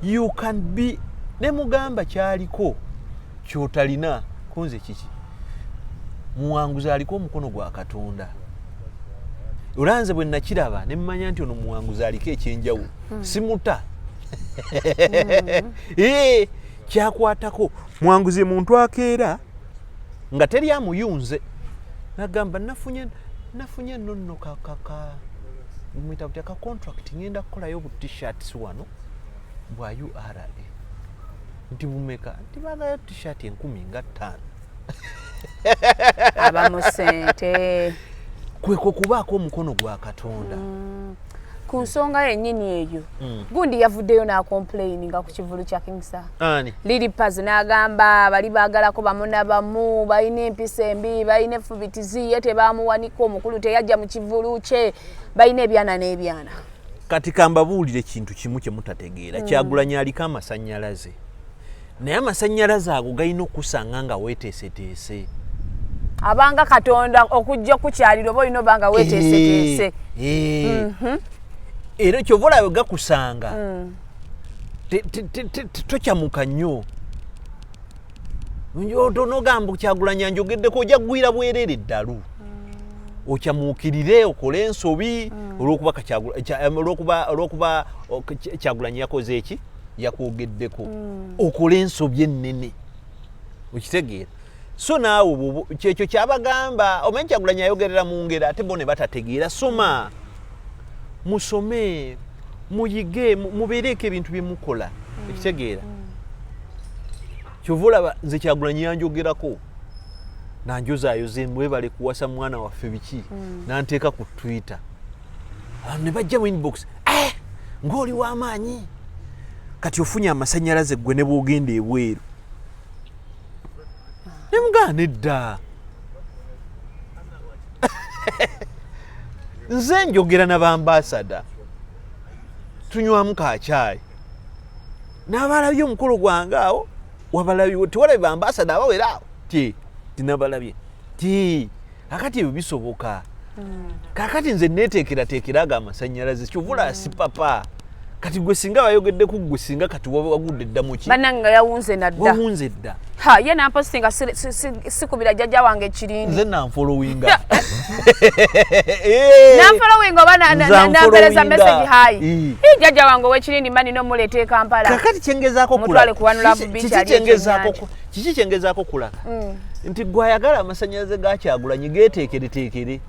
Speaker 2: You can be ne mugamba kyaliko kyotalina kunze kiki muwanguzi aliko omukono gwa Katonda. Olanze bwe nakiraba ne mmanya nti ono muwanguzi aliko ekyenjawulo simuta kyakwatako muwanguzi muntu akeera nga teri amuyunze nagamba nafunye nonno mwita kutya ka contract ngenda kukolayo bu t-shirts wano bwa URA nti bumeka nti bagayo t-shirt 15,000
Speaker 1: abamu sente
Speaker 2: kweko kubaako omukono gwa Katonda.
Speaker 1: Ku nsonga yennyini eyo gundi yavuddeyo n'acomplaininga ku kivulu kya Kingsa Lili Paz n'agamba bali baagalako bamu na bamu balina empisa embi balina effubitizi ye tebaamuwanika omukulu teyajja mu kivulu kye balina ebyana n'ebyana.
Speaker 2: Kati kambabuulire ekintu kimu kye mutategeera Kyagulanyi aliko amasannyalaze naye amasannyalaze ago galina okusanga nga weeteeseteese
Speaker 1: abanga Katonda okujja kukyalira oba olina obanga weeteeseteese
Speaker 2: era kyovolayo gakusanga tokyamuka nnyo nogamba Kyagulanyi anjogeddeko ojja kugwira bwerere eddalu okyamuukirire okole ensobi olwokuba Kyagulanyi yakoze eki yakwogeddeko okole ensobi ennene okitegeera. So naawe kyekyo kyabagamba omanyi Kyagulanyi ayogerera mu ngero ate bo ne batategeera. Soma musome muyige mubeereko ebintu bye mukola ekitegeera. Kyovulaba nze Kyagulanyi yanjogerako nanjozaayoze mwebale kuwasa mwana waffe biki nanteeka ku Twitter ne bajja mu inbox ng'oli w'amaanyi kati ofunye amasannyalaze gwe ne bw'ogenda ebweru ne mugaana edda. Nze njogera n'abambasada tunywamu kacaayi n'abalabye omukolo gwange awo wabalabye tewalabye bambasada abawera awo tinabalabye kakati ebyo bisoboka kakati nze neeteekerateekera ago amasannyalaze kyovula si papa kati gwe singa bayogeddeku gwe singa kati wagudde dda muki
Speaker 1: bannanga yawunze nadda
Speaker 2: wawunze dda
Speaker 1: ye nampostinga sikubira jjajja wange ekirindi
Speaker 2: nze nanfolowinga
Speaker 1: nanfolowinga oba nampereza message hayi jjajja wange ow'ekirindi mba nina omuleeta e Kampala
Speaker 2: kakati kyengezaako
Speaker 1: mutwale kuwanula bubici
Speaker 2: kiki kyengezaako kulaga nti gwe ayagala amasannyalaze ga Kyagulanyi geeteekereteekere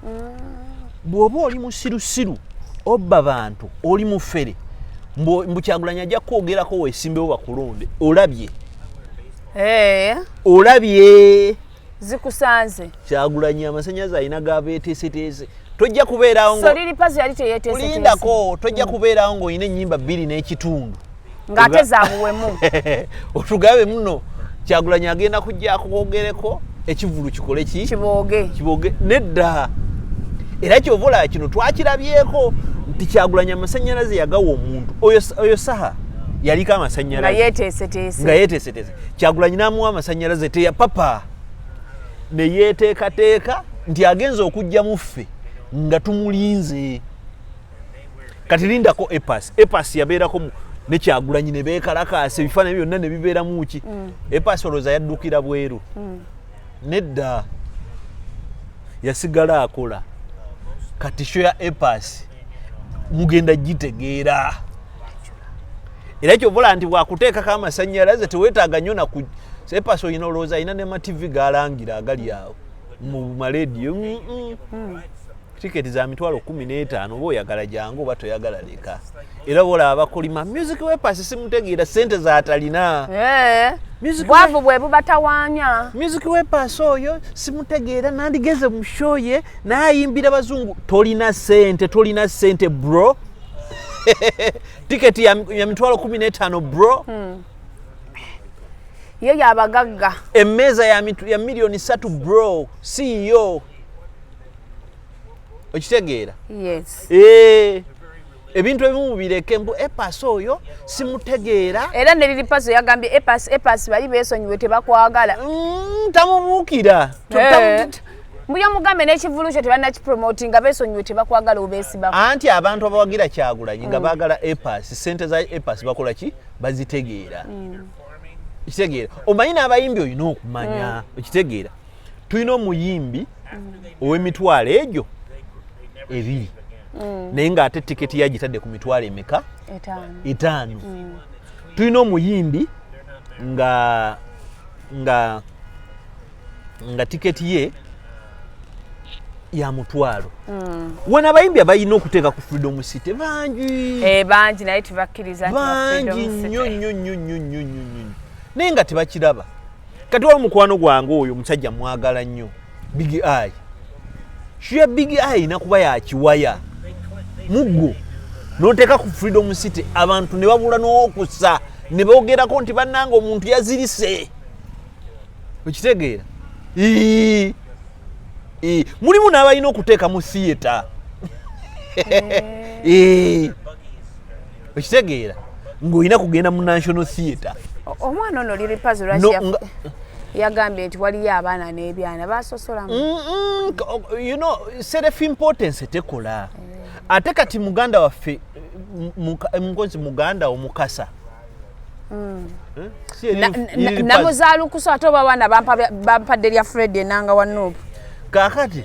Speaker 2: bw'oba oli musirusiru obba bantu oli mufere mbu Kyagulanyi ajja kwogerako weesimbewo bakulonde olabye olabye
Speaker 1: zikusanze
Speaker 2: Kyagulanyi amasannyalaze alina gabeeteeseteese tojja kubeerawo
Speaker 1: so Lili Paz yali teyeeteeseteese
Speaker 2: lindako tojja kubeerawo ng'olina ennyimba 2 n'ekitundu
Speaker 1: ng'ate zaabuwemu
Speaker 2: otugabe muno Kyagulanyi agenda kujja kwogereko ekivulu kikole ki kibooge nedda era kyovula kino twakirabyeko nti Kyagulanyi amasannyalaze yagawa omuntu oyo saha yaliko amasannyalaze nga yeeteeseteese Kyagulanyi n'amuwa amasannyalaze teya papa ne yeeteekateeka nti agenza okujja mu ffe nga tumulinze kati lindako epas yabeerako ne Kyagulanyi ne beekalakaasa ebifaananyi byonna ne bibeera muki epas olowooza yaddukira bweru nedda yasigala akola kati sho ya epas mugenda gitegeera era kyovula nti bwakuteekako amasannyalaze teweetaaga nnyo naku epas olina olowooza alina ne mativi galangira agali awo mu malediyo tiketi za mitwalo 15 oba oyagala jangu oba toyagala leka era boolaba bakolima music wepas simutegeera sente zaatalina
Speaker 1: bwavu bwe bubatawaanya
Speaker 2: music wepas oyo simutegeera nandigeze mu show ye nayimbira bazungu tolina sente bro tiketi ya mitwalo 15 bro
Speaker 1: ye yabagagga
Speaker 2: emmeeza ya milioni 3 bro CEO okitegeera
Speaker 1: yes
Speaker 2: ebintu ebimu bireke mbu Etabusse oyo simutegeera
Speaker 1: era ne lili puzzle yagambye Etabusse bali beesonyiwe tebakwagala
Speaker 2: tamubuukira
Speaker 1: mbuya mugambe n'ekivulu kyo tebannakipromoting nga beesonyiwe tebakwagala obeesibamu
Speaker 2: anti abantu abawagira Kyagulanyi nga baagala Etabusse sente za Etabusse bakola ki bazitegeera kitegeera omanyi n'abayimbi olina okumanya okitegeera tulina omuyimbi ow'emitwalo egyo 2 naye ng'ate tiketi yagitadde ku mitwalo emeka 5 tulina omuyimbi nga tiketi ye ya mutwalo wana abayimbi abalina okuteeka ku Freedom City bangi
Speaker 1: naye tebakkiriza
Speaker 2: bangi nnyo naye nga tebakiraba kati waliwo mukwano gwange oyo omusajja mwagala nnyo Big Eye shiya Big Eye nakuba yakiwaya muggo n'oteeka ku Freedom City abantu ne babula n'okussa ne boogerako nti bannanga omuntu yazirise okitegeera mulimu n'abalina okuteeka mu theatre okitegeera ng'olina kugenda mu National Theatre
Speaker 1: omwana ono liri puzzle lwaki yagambye nti waliyo abaana n'ebyana basosolamu
Speaker 2: self importance tekola ate kati muganda waffe nkozi muganda omukasa
Speaker 1: namuzaalukusa ate oba abaana bampadde lya Fred enanga wa Nuupu
Speaker 2: kakati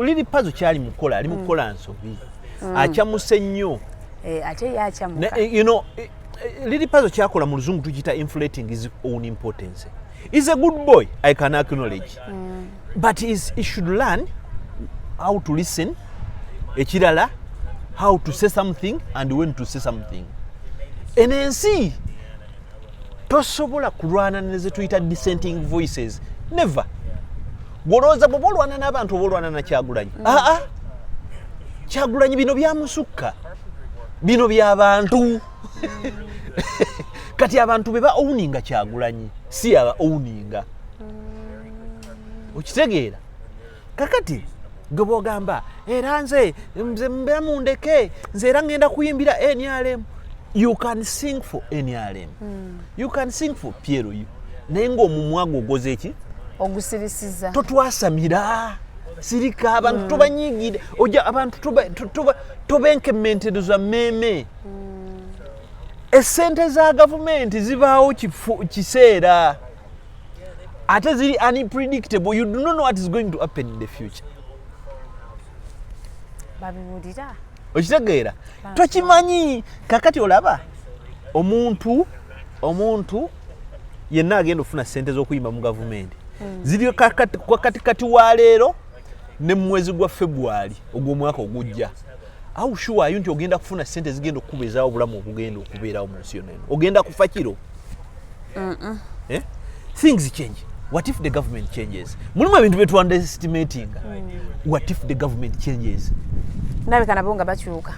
Speaker 2: liri puzzle kyali mukola ali mukola nsobi akyamuse nnyo
Speaker 1: ate yakyamuka
Speaker 2: liri puzzle kyakola mu luzungu tukiyita inflating his own importance. He's a good boy, I can acknowledge. But he should learn how to listen, ekirala, how to say something and when to say something. NNC tosobola kulwana neze tuyita dissenting voices. Never. Goloza bobolwana n'abantu obolwana na Kyagulanyi. Kyagulanyi bino byamusukka. Bino by'abantu. Kati abantu beba owninga Kyagulanyi si aba owninga okitegeera kakati gobogamba era nze mbe mundeke nze era ngenda kuyimbira NRM. You can sing for NRM. You can sing for Piero you naye ng'omumwago ogoze eki
Speaker 1: ogusirisiza
Speaker 2: totwasamira sirika abantu tobanyigide oja abantu tobenkementezo meme esente za government zibaawo kiseera ate ziri unpredictable. You do not know what is going to happen in the future.
Speaker 1: Babibulira
Speaker 2: okitegeera tokimanyi kakati olaba omuntu yenna agenda ofuna sente z'okuyimba mu gavumenti ziri kati wa leero ne mwezi gwa February ogw'omwaka ogujja. How sure are you nti ogenda kufuna sente zigenda okubezaawo obulamu obugenda okubeerawo mu nsi yonna eno? Ogenda kufa kiro? Things change. What if the government changes? Mulimu ebintu bye tu underestimating. What if the government changes?
Speaker 1: Ndabika nabo nga bakyuka.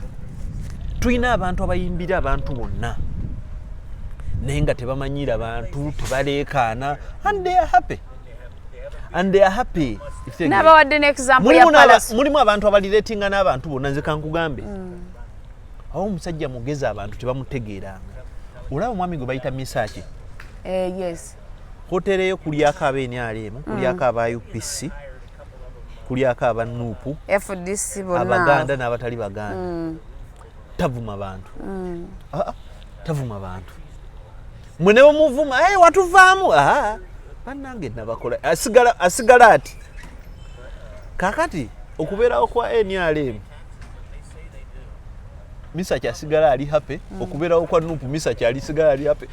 Speaker 2: Tulina abantu abayimbira abantu bonna naye nga tebamanyira abantu tebaleekaana and they are happy. And they are happy.
Speaker 1: Nabawadde n'example ya Palace.
Speaker 2: Mulimu abantu abaliretinga n'abantu bonna nze kankugambe. Awo omusajja mugezi abantu tebamutegeeranga. Olaba omwami gwe bayita Misaki.
Speaker 1: Yes.
Speaker 2: Hotere yo kulyako NRM, kulyako aba UPC, kulyako aba Nuupu,
Speaker 1: FDC bonna.
Speaker 2: Abaganda n'abatali Baganda. Tavuma abantu. Tavuma abantu. Mwene omuvuma, watuvaamu. Bannange nabakola asigala ati kakati okubeerawo kwa NRM Misaki asigala ali happy, okubeerawo kwa Nuupu Misaki alisigala ali happy.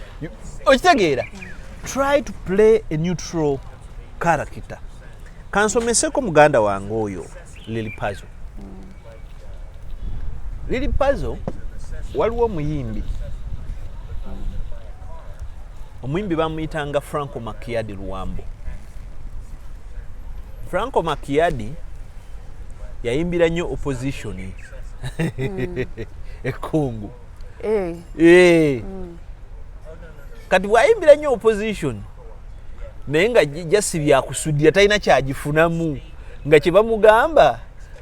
Speaker 2: Okitegeera? Try to play a neutral character. Kansomeseko muganda wange oyo Lily Puzzle. Lily Puzzle waliwo omuyimbi. Omuyimbi bamuyitanga Franco Macchiadi Luambo. Franco Macchiadi yayimbira nnyo opposition ekongo. Kati bwayimbira nnyo opposition naye nga jasi byakusudira talina kyagifunamu nga kye bamugamba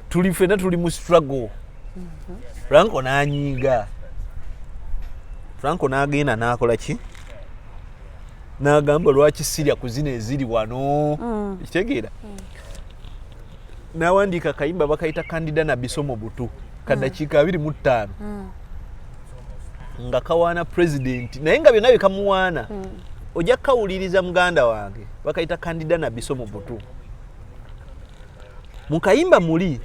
Speaker 2: tuli ffenna tuli mu struggle Franco n'anyiiga. Franco n'agenda n'akola ki? N'agamba lwaki sirya ku zino eziri wano. Kitegeera? N'awandiika kayimba bakayita Kandida na Bisomo Butu. Kadakiika 25. Nga kawaana president. Naye nga byonna bikamuwaana. Ojja kawuliriza muganda wange. Bakayita Kandida na Bisomo Butu. Mu kayimba muli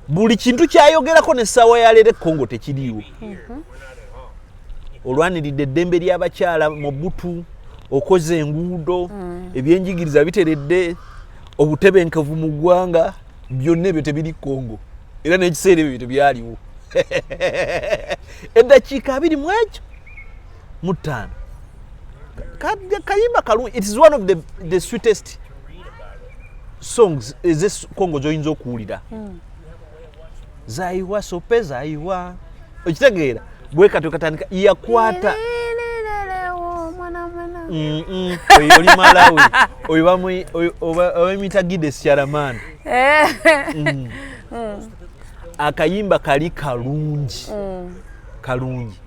Speaker 2: buli kintu kyayogerako n'essaawa ya leero Congo tekiriiwo. Olwaniridde eddembe ly'abakyala mu Butu, okoze enguudo, ebyenjigiriza biteredde, obutebenkevu mu ggwanga, byonna ebyo tebiri Congo. Era n'ekiseera ebyo tebyaliwo. Eddakiika 25. Kayimba kalungi. It is one of the sweetest songs ez'e Congo zoyinza okuwulira. Zaiwa sope zaiwa. Okitegeera? Bwe kati katandika yakwata. Oyo oli Malawi. Oyo bamwe oyimita Gides Charamani. Akayimba kali kalungi. Kalungi.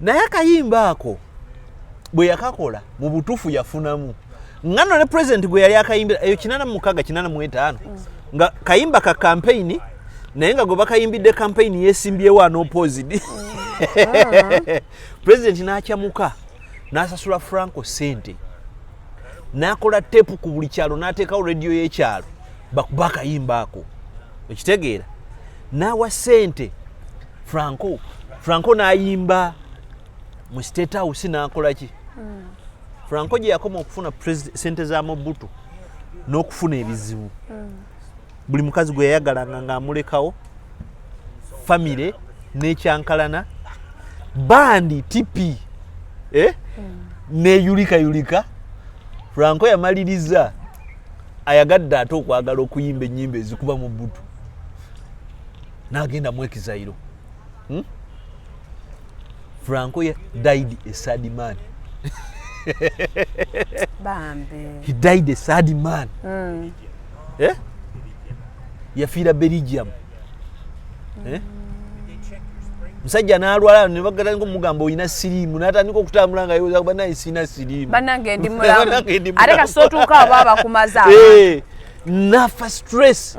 Speaker 2: Naye akayimba ako bwe yakakola mu butuufu yafunamu. Ngano ne president gwe yali akayimbira eyo 86 nga kayimba ka campaign naye nga goba kayimbidde campaign yesimbyewo anopposed. President n'akyamuka n'asasula Franco sente. N'akola tape ku buli kyalo n'ateekawo radio y'ekyalo bakuba akayimba ako. Okitegeera? N'awa sente Franco n'ayimba mu State House n'akola ki? Franco gye yakoma okufuna sente za Mobutu n'okufuna ebizibu. Buli mukazi gwe yayagalanga ng'amulekawo famire n'ekyankalana bandi tipi n'eyulika Franco yamaliriza ayagadde ate okwagala okuyimba ennyimba ezikuba mu Butu n'agenda mu Ekizayiro. Franco died a sad man. He died a sad man. Yafiira Belgium. Musajja n'alwala ne bagala ng'omugamba oyina siriimu n'atandika okutambula nga yewoza banaye sina siriimu.
Speaker 1: Bannange ndi mulamu. Ate kasootuuka baba bakumaza.
Speaker 2: Nafa stress.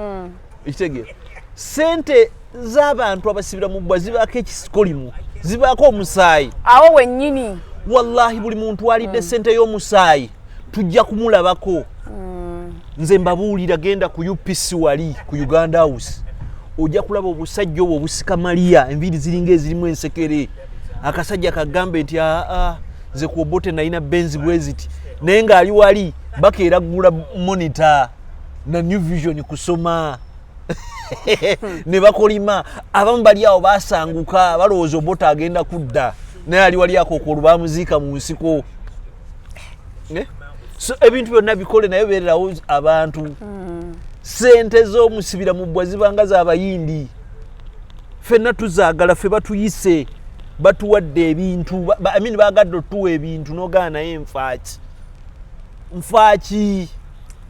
Speaker 2: Ekitegeera. Sente z'abantu abasibira mu bbwa zibaako ekisikolimu. Zibaako omusaayi.
Speaker 1: Awo wennyini.
Speaker 2: Wallahi buli muntu alidde sente y'omusaayi tujja kumulabako. Nze mbabuulira genda ku UPC wali ku Uganda House. Ojja kulaba obusajja obwo obusika Maria enviri ziringa ezirimu ensekere. Akasajja kagambe nti nze ku Obote nalina Benz bweziti. Naye ng'ali wali bakeera gula monitor na New Vision kusoma. Ne bakolima abamu bali awo basanguka balowooza Obote agenda kudda. Naye ali wali akookolo bamuziika mu nsiko. So ebintu byonna bikole naye beererawo abantu. Sente z'omusibira mu bbwa zibanga z'abayindi. Ffenna tuzaagala ffe batuyise batuwadde ebintu baagadde otuwa ebintu n'ogaana naye nfaaki.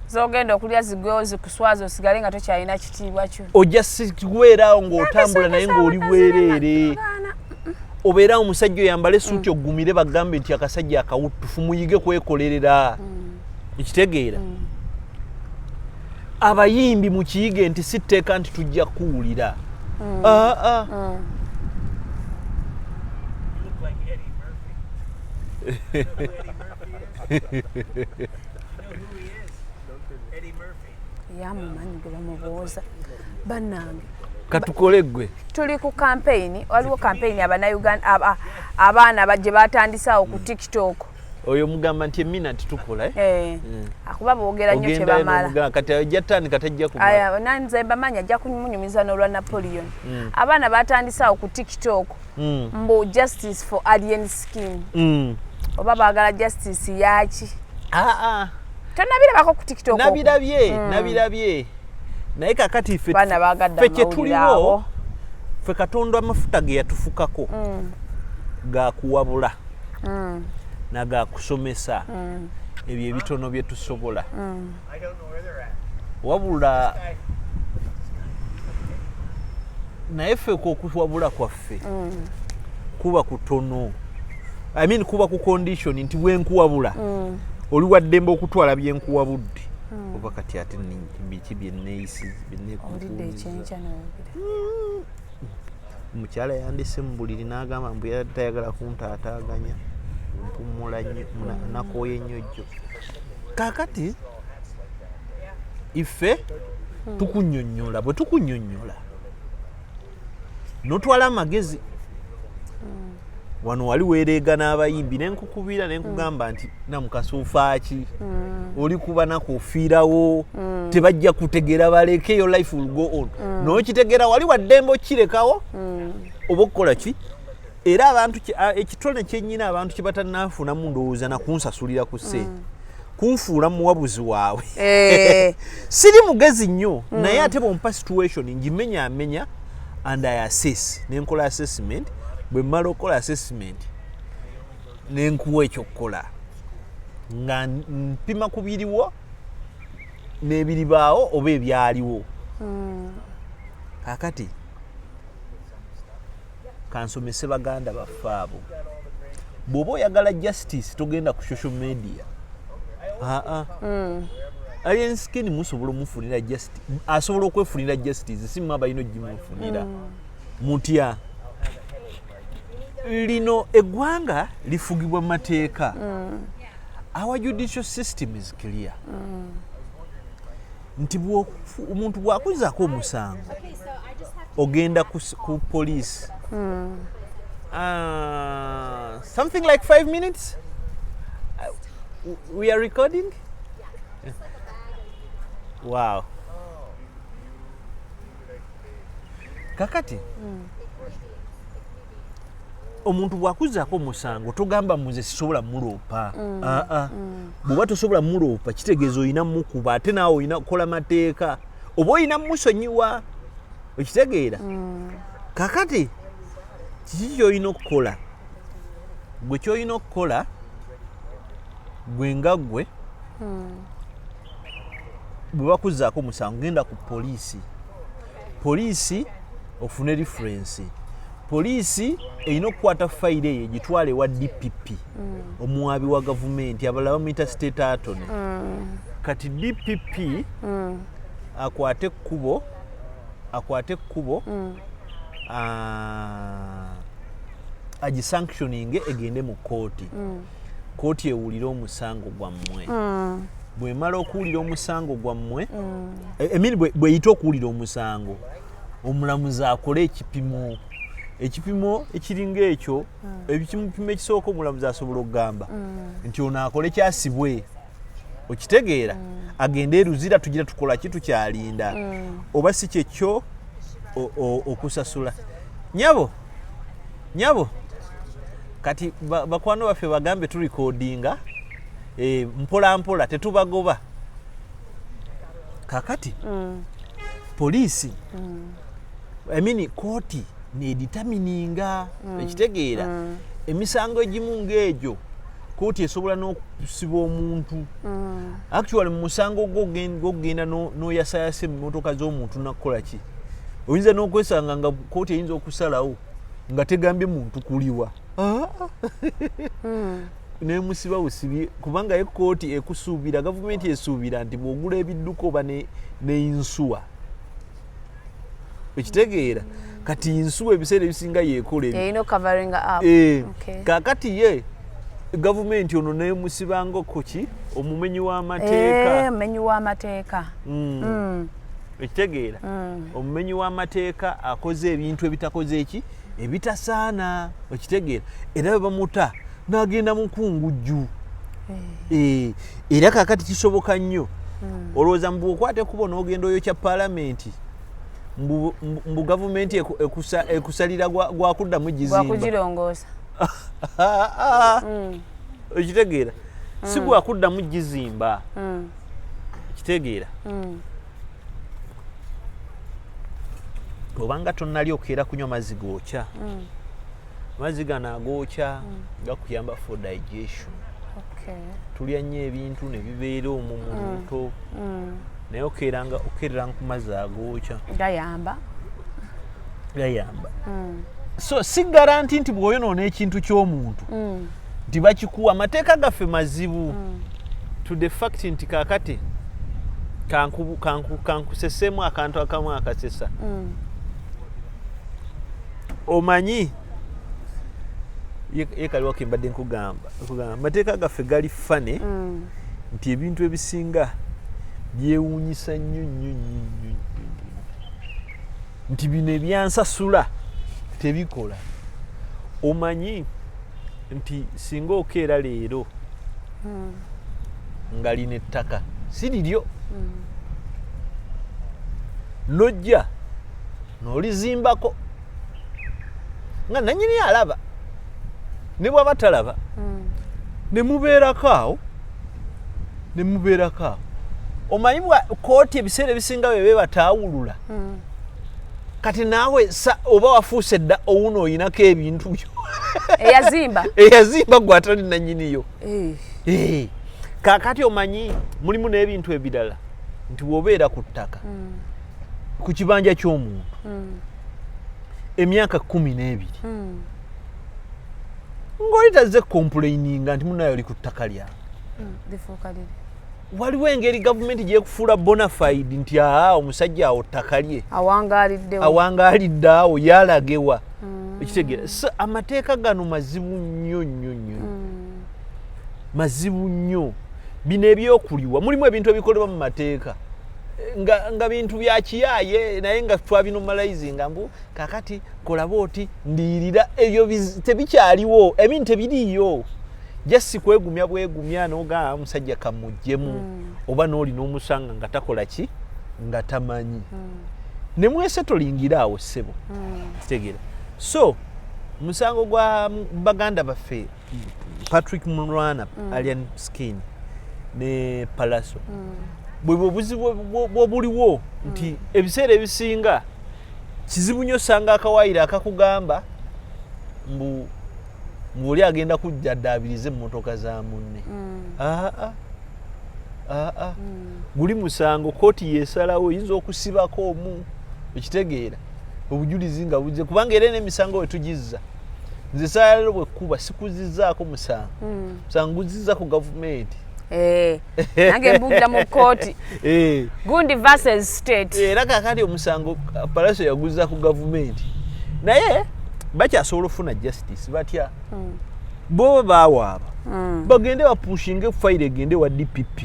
Speaker 1: Zogenda okulya zigwewo zikuswaza osigale nga tokyalina kitiibwa kyo. Ojja
Speaker 2: sigweeraawo ng'otambula naye ng'oli bwereere. Obeera omusajja oyambala essuuti oggumire bagambe nti akasajja akawuttufu muyige kwekolerera. Ekitegeera? Abayimbi mukiyige nti si tteeka nti tujja kuwulira.
Speaker 1: Yamumanyi gwe bamubuuza. Bannange
Speaker 2: katukole gwe
Speaker 1: tuli ku campaign waliwo campaign Uganda abaana gye batandisawo ku TikTok.
Speaker 2: Oyo mugamba nti eminati tukola
Speaker 1: akuba boogera nnyo kye bamala
Speaker 2: kati ajja tandika tajja kumala
Speaker 1: nanze mbamanya ajja kumunyumiza n'olwa Napoleon. Abaana batandisawo ku TikTok mbu justice for alien skin. Oba baagala justice yaki? Tonabirabako ku TikTok?
Speaker 2: Nabirabye. Naye kakati ffe kye tuliwo ffe Katonda amafuta ge yatufukako gakuwabula nagakusomesa ebyo ebitono bye tusobola wabula naye ffe okuwabula kwaffe kuba kutono. I mean kuba ku condition nti bwenkuwabula oli waddembe okutwala byenkuwabudde oba kati ate biki byenneeyisiza byenneekuuliza. Mukyala yandise mu buliri n'agamba mbu tayagala kuntaataaganya mpumula nnyo nakooye nnyojjo. Kaakati iffe tukunnyonnyola, bwe tukunnyonnyola notwala amagezi wano wali weereega n'abayimbi nenkukubira nenkugamba nti namukasuufaaki oli kuba nakufiirawo tebajja kutegeera baleke yo life will go on n'okitegeera wali waddembe okirekawo oba okukola ki. Era abantu ekitone kyennyina abantu kye batanaafunamu ndowooza nakunsasulira ku ssente kunfuula muwabuzi waabwe. Siri mugezi nnyo naye ate bwompa situation ngimenyaamenya and I assess nenkola assessment. Bwe mmala okukola assessment nenkuwa ekyokukola nga mpima ku biriwo n'ebiribaawo oba ebyaliwo. Kaakati kansomese baganda baffe abo, bw'oba oyagala justice togenda ku social media. Alien skin musobola omufunira justice, asobola okwefunira justice si mmwe abalina ogimufunira mutya. Lino eggwanga lifugibwa mu mateeka. Our judicial system is clear. Nti omuntu bw'akuzaako omusango ogenda ku police. Something like 5 minutes. We are recording? Wow. Kakati omuntu bw'akuzaako omusango togamba muze sisobola muloopa. Bw'oba tosobola muloopa kitegeeza olina mukuba ate naawe olina kukola mateeka oba olina musonyiwa okitegeera. Kakati kiki kyolina okukola? Gwe kyolina okukola gwe nga gwe bwe bakuzaako omusango genda ku poliisi ofune reference. Poliisi erina okukwata fayiro eyo egitwala ewa DPP omuwaabi wa gavumenti abalala bamuyita state attorney. Kati DPP akwate ekkubo agisanctioning egende mu kooti. Kooti ewulira omusango gwammwe. Bw'emala okuwulira omusango gwammwe bw'eyita okuwulira omusango omulamuzi akole ekipimo ekiringa ekyo ekipimo ekisooka omulamuzi asobola okugamba nti ono akole kyasibwe okitegeera agende eruzira tugira tukola ki tukyalinda oba si kyekyo okusasula. Nyabo kati bakwano baffe bagambe tulikodinga mpola mpola tetubagoba. Kakati poliisi kooti neditamininga ekitegeera emisango egimu ng'egyo kooti esobola n'okusiba omuntu. Actually mu musango gw'ogenda n'oyasayasa emmotoka z'omuntu nakukola ki oyinza n'okwesanga nga kooti eyinza okusalawo nga tegambye muntu kuliwa nemusiba busibye kubanga ekooti ekusuubira gavumenti esuubira nti bw'ogula ebidduka oba n'eyinsuwa ekitegeera kati insuwa ebiseera ebisinga yeekola kakati ye gavumenti ono nemusibanga koki omumenyi w'amateeka ekitegeera omumenyi w'amateeka akoze ebintu ebitakoze eki ebitasaana ekitegeera era bwe bamuta n'agenda mukungujju. Era kakati kisoboka nnyo olowooza mbu okwate kubo n'ogenda oyokya paalamenti mbu gavumenti ekusalira gwakuddamu gizimba ekitegeera si gwakuddamu gizimba ekitegeera obanga tonnali okeera kunywa mazzi gookya mazzi gano agookya gakuyamba for digestion. Tulya nnyo ebintu ne bibeera omwo mu lubuto naye okereranga ku mazzi agookya
Speaker 1: gayamba
Speaker 2: gayamba so si garanti nti bw'oyonoona ekintu ky'omuntu nti bakikuwa. Amateeka gaffe mazibu to the fact nti kaakati kankuseseemu akantu akamu akasesa. Omanyi ye kaliwo kembadde nkugamba amateeka gaffe gali fane nti ebintu ebisinga byewuunyisa nnyo nti bino ebyansasula tebikola. Omanyi nti singa okeera leero nga lina ettaka si liryo nojja n'olizimbako nga nannyini alaba ne bw'aba talaba ne mubeerako awo. Omanyi kooti ebiseera ebisinga bwe bataawulula kati naawe oba wafuuse dda owuno oyinako ebintu byo eyazimba gwe atali nannyiniyo. Kaakati omanyi mulimu n'ebintu ebirala nti bw'obeera ku ttaka ku kibanja ky'omuntu emyaka 12 ng'oli tazze complaininga nti munayo oli ku ttaka lyange. Waliwo engeri gavumenti gyekufuula bona fide nti omusajja awo ttaka lye awangaalidde awo yalagewa ekitegeera. Amateeka gano mazibu nnyo bino ebyokuliwa mulimu ebintu ebikolebwa mu mateeka nga bintu bya kiyaaye naye nga twabinomalizinga mbu kakati kolaba oti ndiirira ebyo tebikyaliwo ebintu tebiriiyo. Jasi kwegumya bwegumya n'ogamba omusajja kamuggyemu oba n'oli n'omusanga nga takola ki nga tamanyi ne mwese tolingira awo ssebo kitegeera. So musango gwa baganda baffe Patrick Mulwana Alien Skin ne Palaso bwe obuzibu bwobuliwo nti ebiseera ebisinga kizibu nnyo osanga akawaayiro akakugamba mbu ng'oli agenda kujja addaabirize emmotoka za munne. Guli musango kooti yeesalawo oyinza okusibako omu ekitegeera obujulizi nga bujje kubanga era n'emisango we tugizza nze saayalero bwe kuba sikuzizzaako musango guzizza ku gavumenti
Speaker 1: nange mbuulira mu kooti gundi versus state
Speaker 2: era kaakati omusango Palaso yaguzza ku gavumenti naye bakyasobola ofuna justice batya bo baawaaba bagende bapushinge fayiro egende wa DPP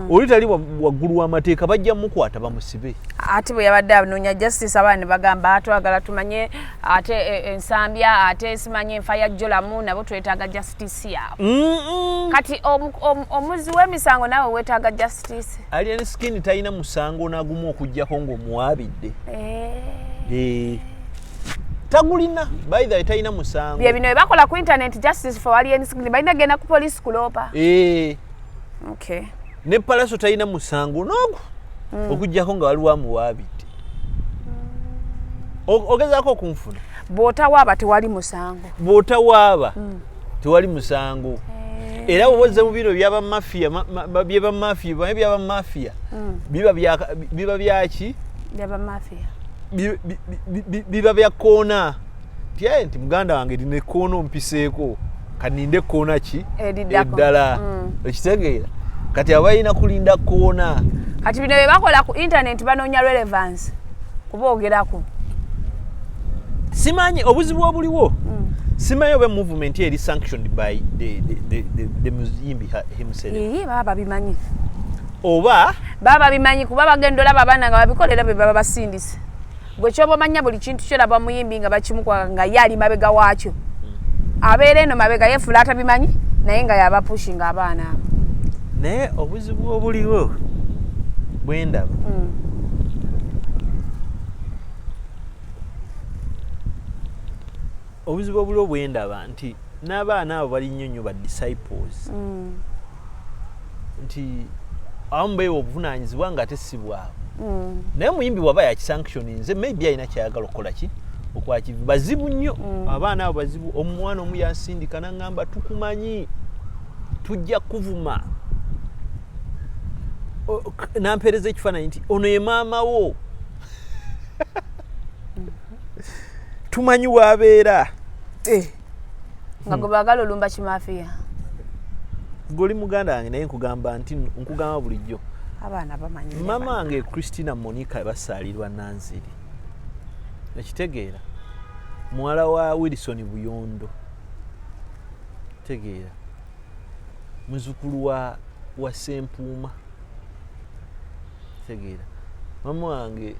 Speaker 2: oli tali waggulu w'amateeka bajja mukwata bamusibe.
Speaker 1: Ate bwe yabadde anoonya justice abaana ne bagamba twagala tumanye ate ensambya ate simanye enfa ya Jolamu nabo twetaaga justice yaabwe. Kati omuzi w'emisango naawe weetaaga justice.
Speaker 2: Alien Skin talina musango n'agumu okuggyako ng'omuwaabidde. Tagulina by the talina musango.
Speaker 1: Bye bino bakola ku internet justice for Alien Skin balina genda ku police kulopa. Okay.
Speaker 2: Ne Palaso talina musango n'ogu okuggyako nga waliwo amuwaabidde. Ogezaako okunfuna.
Speaker 1: Bw'otawaaba tewali musango.
Speaker 2: Bw'otawaaba tewali musango. Era bw'ozze mu bino byaba mafia biba byaki?
Speaker 1: Byaba mafia.
Speaker 2: Biba bya koona tyaye nti muganda wange ndine koona ompiseeko kaninde koona ki eddala ekitegeera kati abalina kulinda koona.
Speaker 1: Kati bino bye bakola ku internet banoonya relevance kuboogerako.
Speaker 2: Simanyi obuzibu obuliwo simanyi oba movement eri sanctioned by the Muzimbi himself.
Speaker 1: Baba bimanyi
Speaker 2: oba
Speaker 1: baba bimanyi kuba bagenda olaba abaana nga babikolera be baba basindise. Gwe kyoba manya buli kintu kyolaba muyimbi nga bakimukwa nga yali mabega waakyo abeera eno mabega yefulaata bimanyi naye nga yaba pushinga abaana abo.
Speaker 2: Naye obuzibu obuliwo bwendaba obuzibu obuliwo bwendaba nti n'abaana abo bali nnyo ba disciples nti abamu beewa obuvunaanyizibwa nga ate si bwabwe. Naye muyimbi waba yakisanctioninze maybe alina kyayagala okukola ki okwakivi bazibu nnyo abaana abo bazibu. Omwana omu yansindika n'aŋŋamba tukumanyi tujja kuvuma nampeereza ekifaananyi nti ono ye maama wo tumanyi wabeera
Speaker 1: nga gwe baagala olumba kimafiya
Speaker 2: goli muganda wange naye nkugamba nti nkugamba bulijjo
Speaker 1: abaana bamanyi
Speaker 2: mama wange Christina Monica basaalirwa Nanziri ekitegeera muwala wa Wilson Buyondo tegeera muzukulu wa Sempuuma tegeera mama wange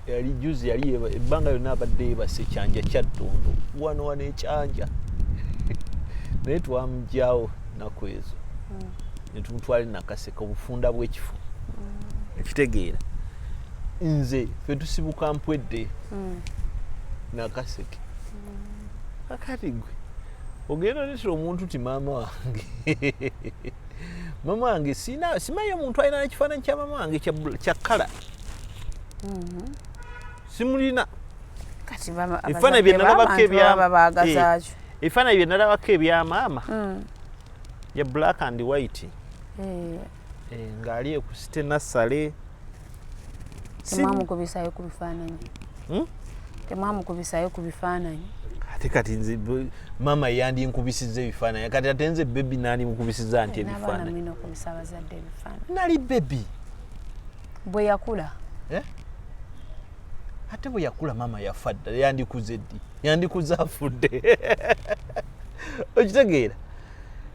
Speaker 2: yali juzi yali ebbanga lyonna abadde yeebase ekyanja kya Ddondo wano ekyanja naye twamugyawo nnaku ezo ne tumutwala Nakaseke obufunda bw'ekifu ekitegeera nze ffe tusibuka Mpwedde Nakaseke kakati gwe ogenda netera omuntu ti maama wange mama wange simanyi omuntu alina ekifaananyi kya mama wange kya kkala simulina ebifaananyi bye nalabako ebya maama ya black and white ng'ali ekusite nassale
Speaker 1: temwamukubisayo ku bifaananyi temwamukubisayo ku bifaananyi
Speaker 2: ate kati nze mama yandinkubisizza ebifaananyi kati ate nze bebi nani mukubisiza nti ebifaananyi nali bebi
Speaker 1: bwe yakula
Speaker 2: ate bwe yakula mama yafa dda yandikuze ddi yandikuze afudde okitegeera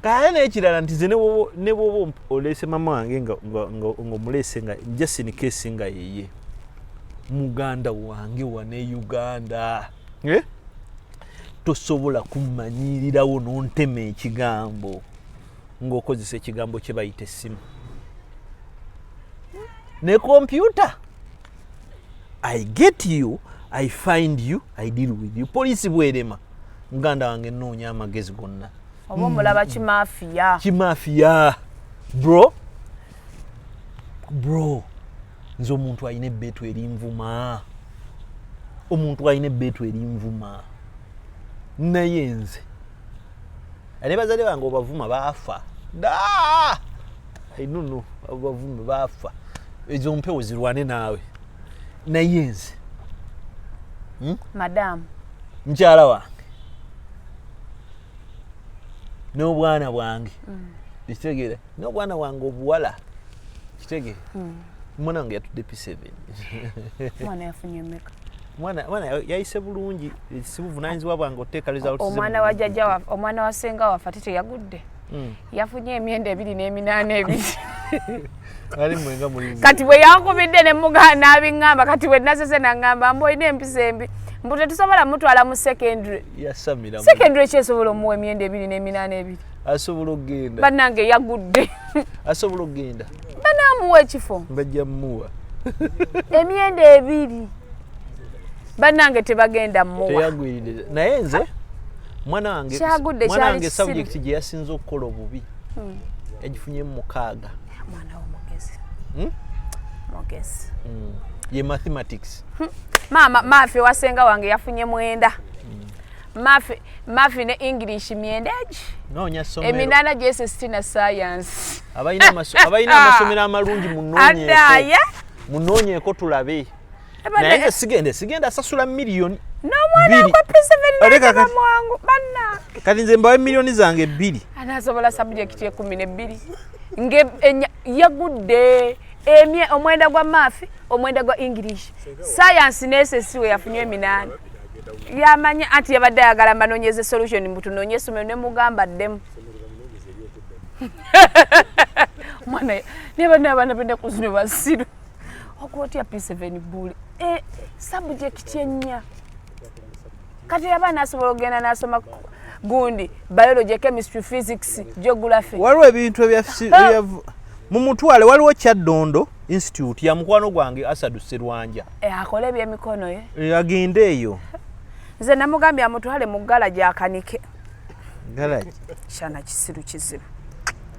Speaker 2: kale n'ekirala nti ze ne bwoba oleese mama wange ng'omuleese nga just in case nga yeye muganda wange wane Uganda tosobola kumanyirirawo n'ontema ekigambo ng'okozesa ekigambo kye bayita essimu ne kompyuta I get you, I find you, I deal with you. Poliisi bwerema muganda wange nnoonya amagezi gonna
Speaker 1: oba omulaba
Speaker 2: kimafiya bro nze omuntu alina ebbeetu erinvuma naye nze ate bazadde bange obavuma baafa ainunu obavume baafa ezo mpewo zirwane naawe naye nze
Speaker 1: madamu
Speaker 2: mukyala wange n'obwana bwange kitegeera n'obwana bwange obuwala kitegeera omwana wange yatudde P7
Speaker 1: omwana yafunye mmeka
Speaker 2: omwana yayise bulungi si buvunaanyizibwa bwange oteekaliza
Speaker 1: omwana wa jjajja omwana wa ssenga waffe ate teyagudde yafunye emyenda 2,800
Speaker 2: ali mwenga mulimu
Speaker 1: kati bwe yankubidde ne muganda abiŋŋamba kati bwe nasese naŋŋamba mbu olina empisa embi mbu tetusobola mutwala mu secondary kyesobola omuwa emyenda 2,800
Speaker 2: asobola okgenda
Speaker 1: bannange yagudde
Speaker 2: asobola okgenda
Speaker 1: banaamuwa ekifo
Speaker 2: bajja mmuwa
Speaker 1: emyenda 2 bannange tebagenda mmuwa
Speaker 2: teyagwirire naye nze mwana wange subject gye yasinze okukola obubi yagifunye mu 6
Speaker 1: mwana w'omugezi mugezi
Speaker 2: ye mathematics
Speaker 1: maafi wasenga wange yafunye 9 maafi ne English myenda egi
Speaker 2: noonya ssomero
Speaker 1: eminana gy'SST na science
Speaker 2: abalina amasomero amalungi munoonyeeko tulabe naye sigenda asasula miliyoni
Speaker 1: n'omwana gwa P7 mwangu banna
Speaker 2: kati nze mbawe miliyoni zange 2
Speaker 1: anaasobola subject 12 yagudde omwenda gwa maafi omwenda gwa English science ne SSC we yafunye 8 yamanya anti yabadde ayagala mbanoonyeze solution mbutunoonye essomero ne mugamba ddemu mwana nebanna benda kuzino basiru okwotya P7 Bule subject ennya kati abaana asobola okugenda n'asoma gundi biology, chemistry, physics, geography
Speaker 2: waliwo ebintu mu mutwale waliwo Kyaddondo Institute ya mukwano gwange Adusse Lwanja
Speaker 1: akola ebyemikono ye
Speaker 2: agende eyo
Speaker 1: nze namugambye amutwale mu galaji akanike
Speaker 2: galaji
Speaker 1: shana kisiru kizibu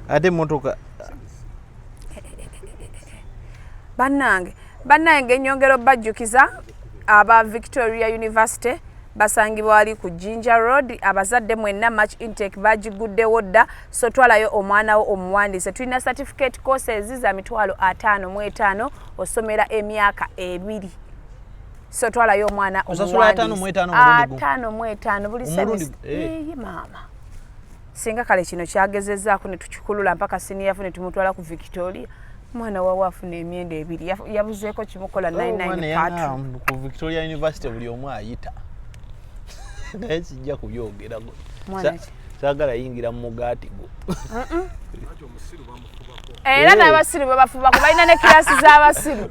Speaker 2: ate motoka
Speaker 1: bannange ennyongero bajjukiza aba Victoria University basangibwa wali ku Jinja Road abazadde mwenna match intake bagiguddewo dda so twalayo omwana wo omuwandiise tulina certificate courses za 55,000 osomera emyaka 2 so twalayo omwana
Speaker 2: osasula
Speaker 1: 5 buli semester mama singa kale kino kyagezezaako ne tukikulula mpaka siniyafu ne tumutwala ku Victoria mwana wawe afuna emyenda ebiri yabuzeeko kimukola 99
Speaker 2: ku Victoria University buli omu ayita naye sijja kubyogera saagala yingira mu mugaati go
Speaker 1: era n'abasiru babafubako balina ne kirasi z'abasiru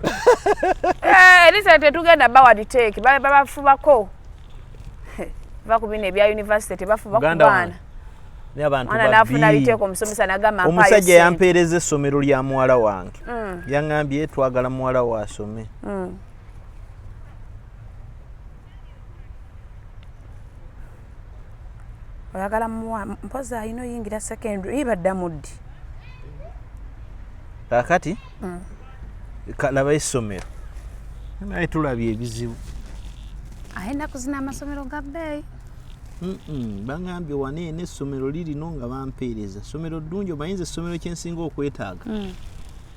Speaker 1: erisa tetugenda baward take babafubako bakubina ebya university tebafuba ku baana n'afuna liteeko omusomesa n'agamba
Speaker 2: omusajja yampeereza essomero lya muwala wange yaŋŋambye twagala muwala we asome
Speaker 1: oyagala mpozi ayina oyingira secondary ibaddamu ddi
Speaker 2: kakati laba essomero naye tulabye ebizibu
Speaker 1: ayenda kuzina amasomero ga bbeeyi
Speaker 2: baŋŋambye waneene essomero lirino nga bampeereza essomero ddungi omayinza essomero kyensinga okwetaaga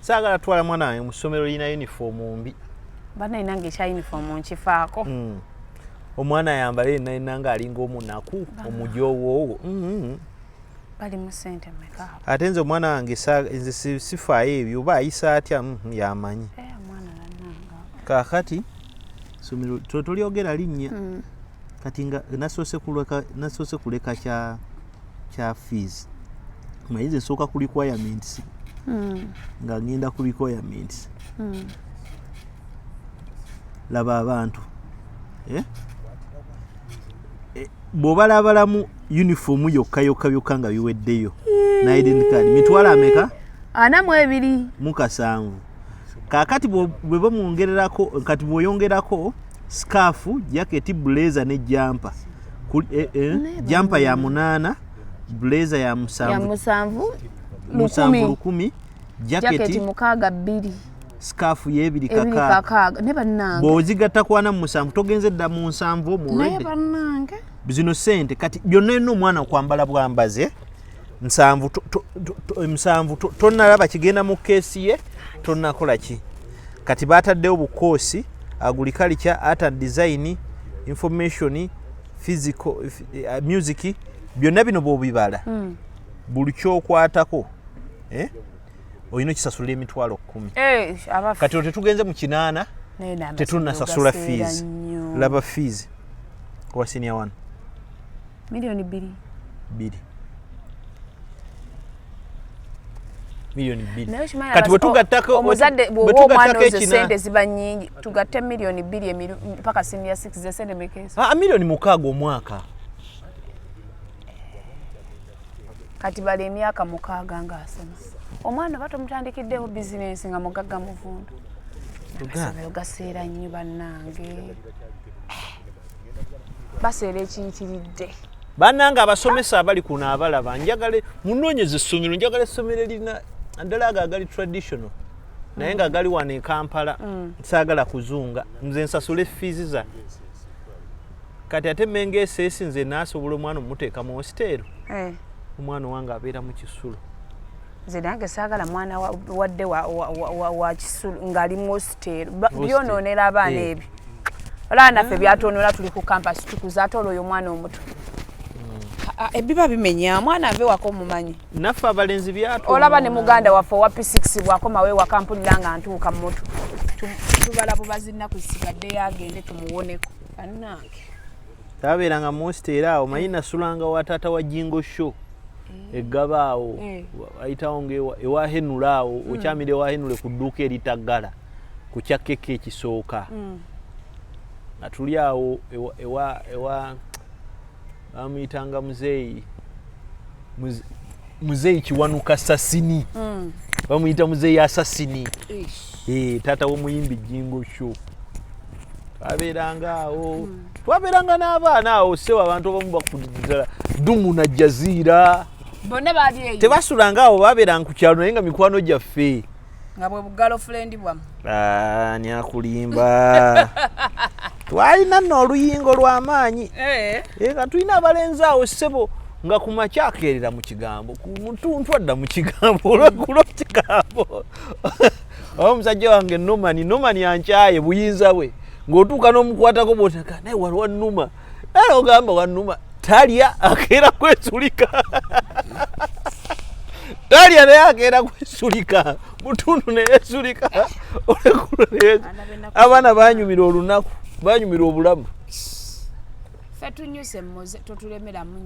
Speaker 2: saagala twala mwana wange mu ssomero lirina yunifoomu mbi
Speaker 1: banayina ngaekya yunifoomu nkifaako
Speaker 2: omwana yambala enayina nga alinga omunaku omujowoowo
Speaker 1: bali mu sente meka
Speaker 2: ate nze omwana wange nze sifaayo ebyo oba ayisa atya yamanyi kakati somero tolyogera linnya kati nga nasoose kuleka kya fees mayinza nsooka ku requirements nga ngenda ku requirements laba abantu bw'obalabalamu yunifoomu yokka nga biweddeyo na identity card mitwala ameka
Speaker 1: 42
Speaker 2: kaakati bwe bamwongererako kati bw'oyongerako skaafu jaketi blazer ne jampa jampa ya 8 blazer ya 7 jaketi
Speaker 1: 62
Speaker 2: skaafu ye 2
Speaker 1: ne bannange
Speaker 2: bw'ozigatta kwana mu 7 togenze dda mu 7 omulwedde bizino sente kati byonna eno omwana okwambala bwambaze 7 tonnalaba kigenda mu keesi ye tonnakola ki kati baataddewo bukoosi agriculture, art and design, information, physical, music, byonna bino bw'obibala buli kyokwatako oyina okisasula emitwalo 10 kati tetugenze mu 8 tetunnasasula fees laba fees kwa senior 1
Speaker 1: milioni 2
Speaker 2: milioni 2
Speaker 1: kati bwetugattako omuzadde bw'omwana ozo sente ziba nnyingi tugatte milioni 2 mpaka senior 6 ze sente mekesi
Speaker 2: milioni 6 omwaka
Speaker 1: kati bali emyaka 6 ng'asoma omwana batomutandikiddewo bizinensi nga mugagga muvundu amasomero gaseera nnyo bannange baseera ekiyitiridde
Speaker 2: bannange abasomesa abali kuno abalaba njagale munoonyeze essomero njagala essomero erina naddala ago agali traditional naye nga gali wano e Kampala saagala kuzunga nze nsasula effiizi za kati ate mengeeseesi nze naasobola omwana omuteeka mu hositeero omwana wange abeera mu Kisulo
Speaker 1: nze nange saagala mwana wadde wa Kisulo ng'ali mu hositeero byonoonera abaana ebyo olaba naffe byatwonoona tuli ku kampasi tukuza ate olwo oyo omwana omuto ebiba bimenya mwana ave wako mumanyi
Speaker 2: naffe abalenzi byatwo
Speaker 1: olaba ne muganda waffe owa P6 bwakomawe waka mpulira nga ntuuka mu moto tubala bubazi nnaku zisigadde yagende tumuwoneko bannange
Speaker 2: tabeeranga mu hositeero awo manyi nasulanga wa taata wa Jingo Show eggaba awo ayitawo ewa Henula awo okyamira ewa Henule ku dduuka eritaggala ku kyakkeke ekisooka nga tuli awo ewa bamuyitanga muzeeyi Kiwanuka Sasini bamuyita muzeeyi Asasini taata w'omuyimbi Jingo Show twabeeranga awo twabeeranga n'abaana awo sewa abantu abamu bakudala Dumu na Jaziira
Speaker 1: bonna baali eyo
Speaker 2: tebasulanga awo babeeranga ku kyalo naye nga mikwano gyaffe
Speaker 1: nga bwe bugirlfriend bwamu
Speaker 2: nyakulimba twalina nno oluyingo lw'amaanyi nga tulina abalenzi awo ssebo nga ku makya akeerera mu kigambo ku mutuntu adda mu kigambo olweggulo kigambo oba omusajja wange nomani ankyaye buyinza bwe ng'otuuka n'omukwatako bw'otaka naye wali wannuma era ogamba wannuma talya akeera kwesulika talya naye akeera kwesulika mutundu neyesulika olekula abaana banyumira olunaku banyumira obulamu
Speaker 1: ffe tunyuse mmoze totulemeramu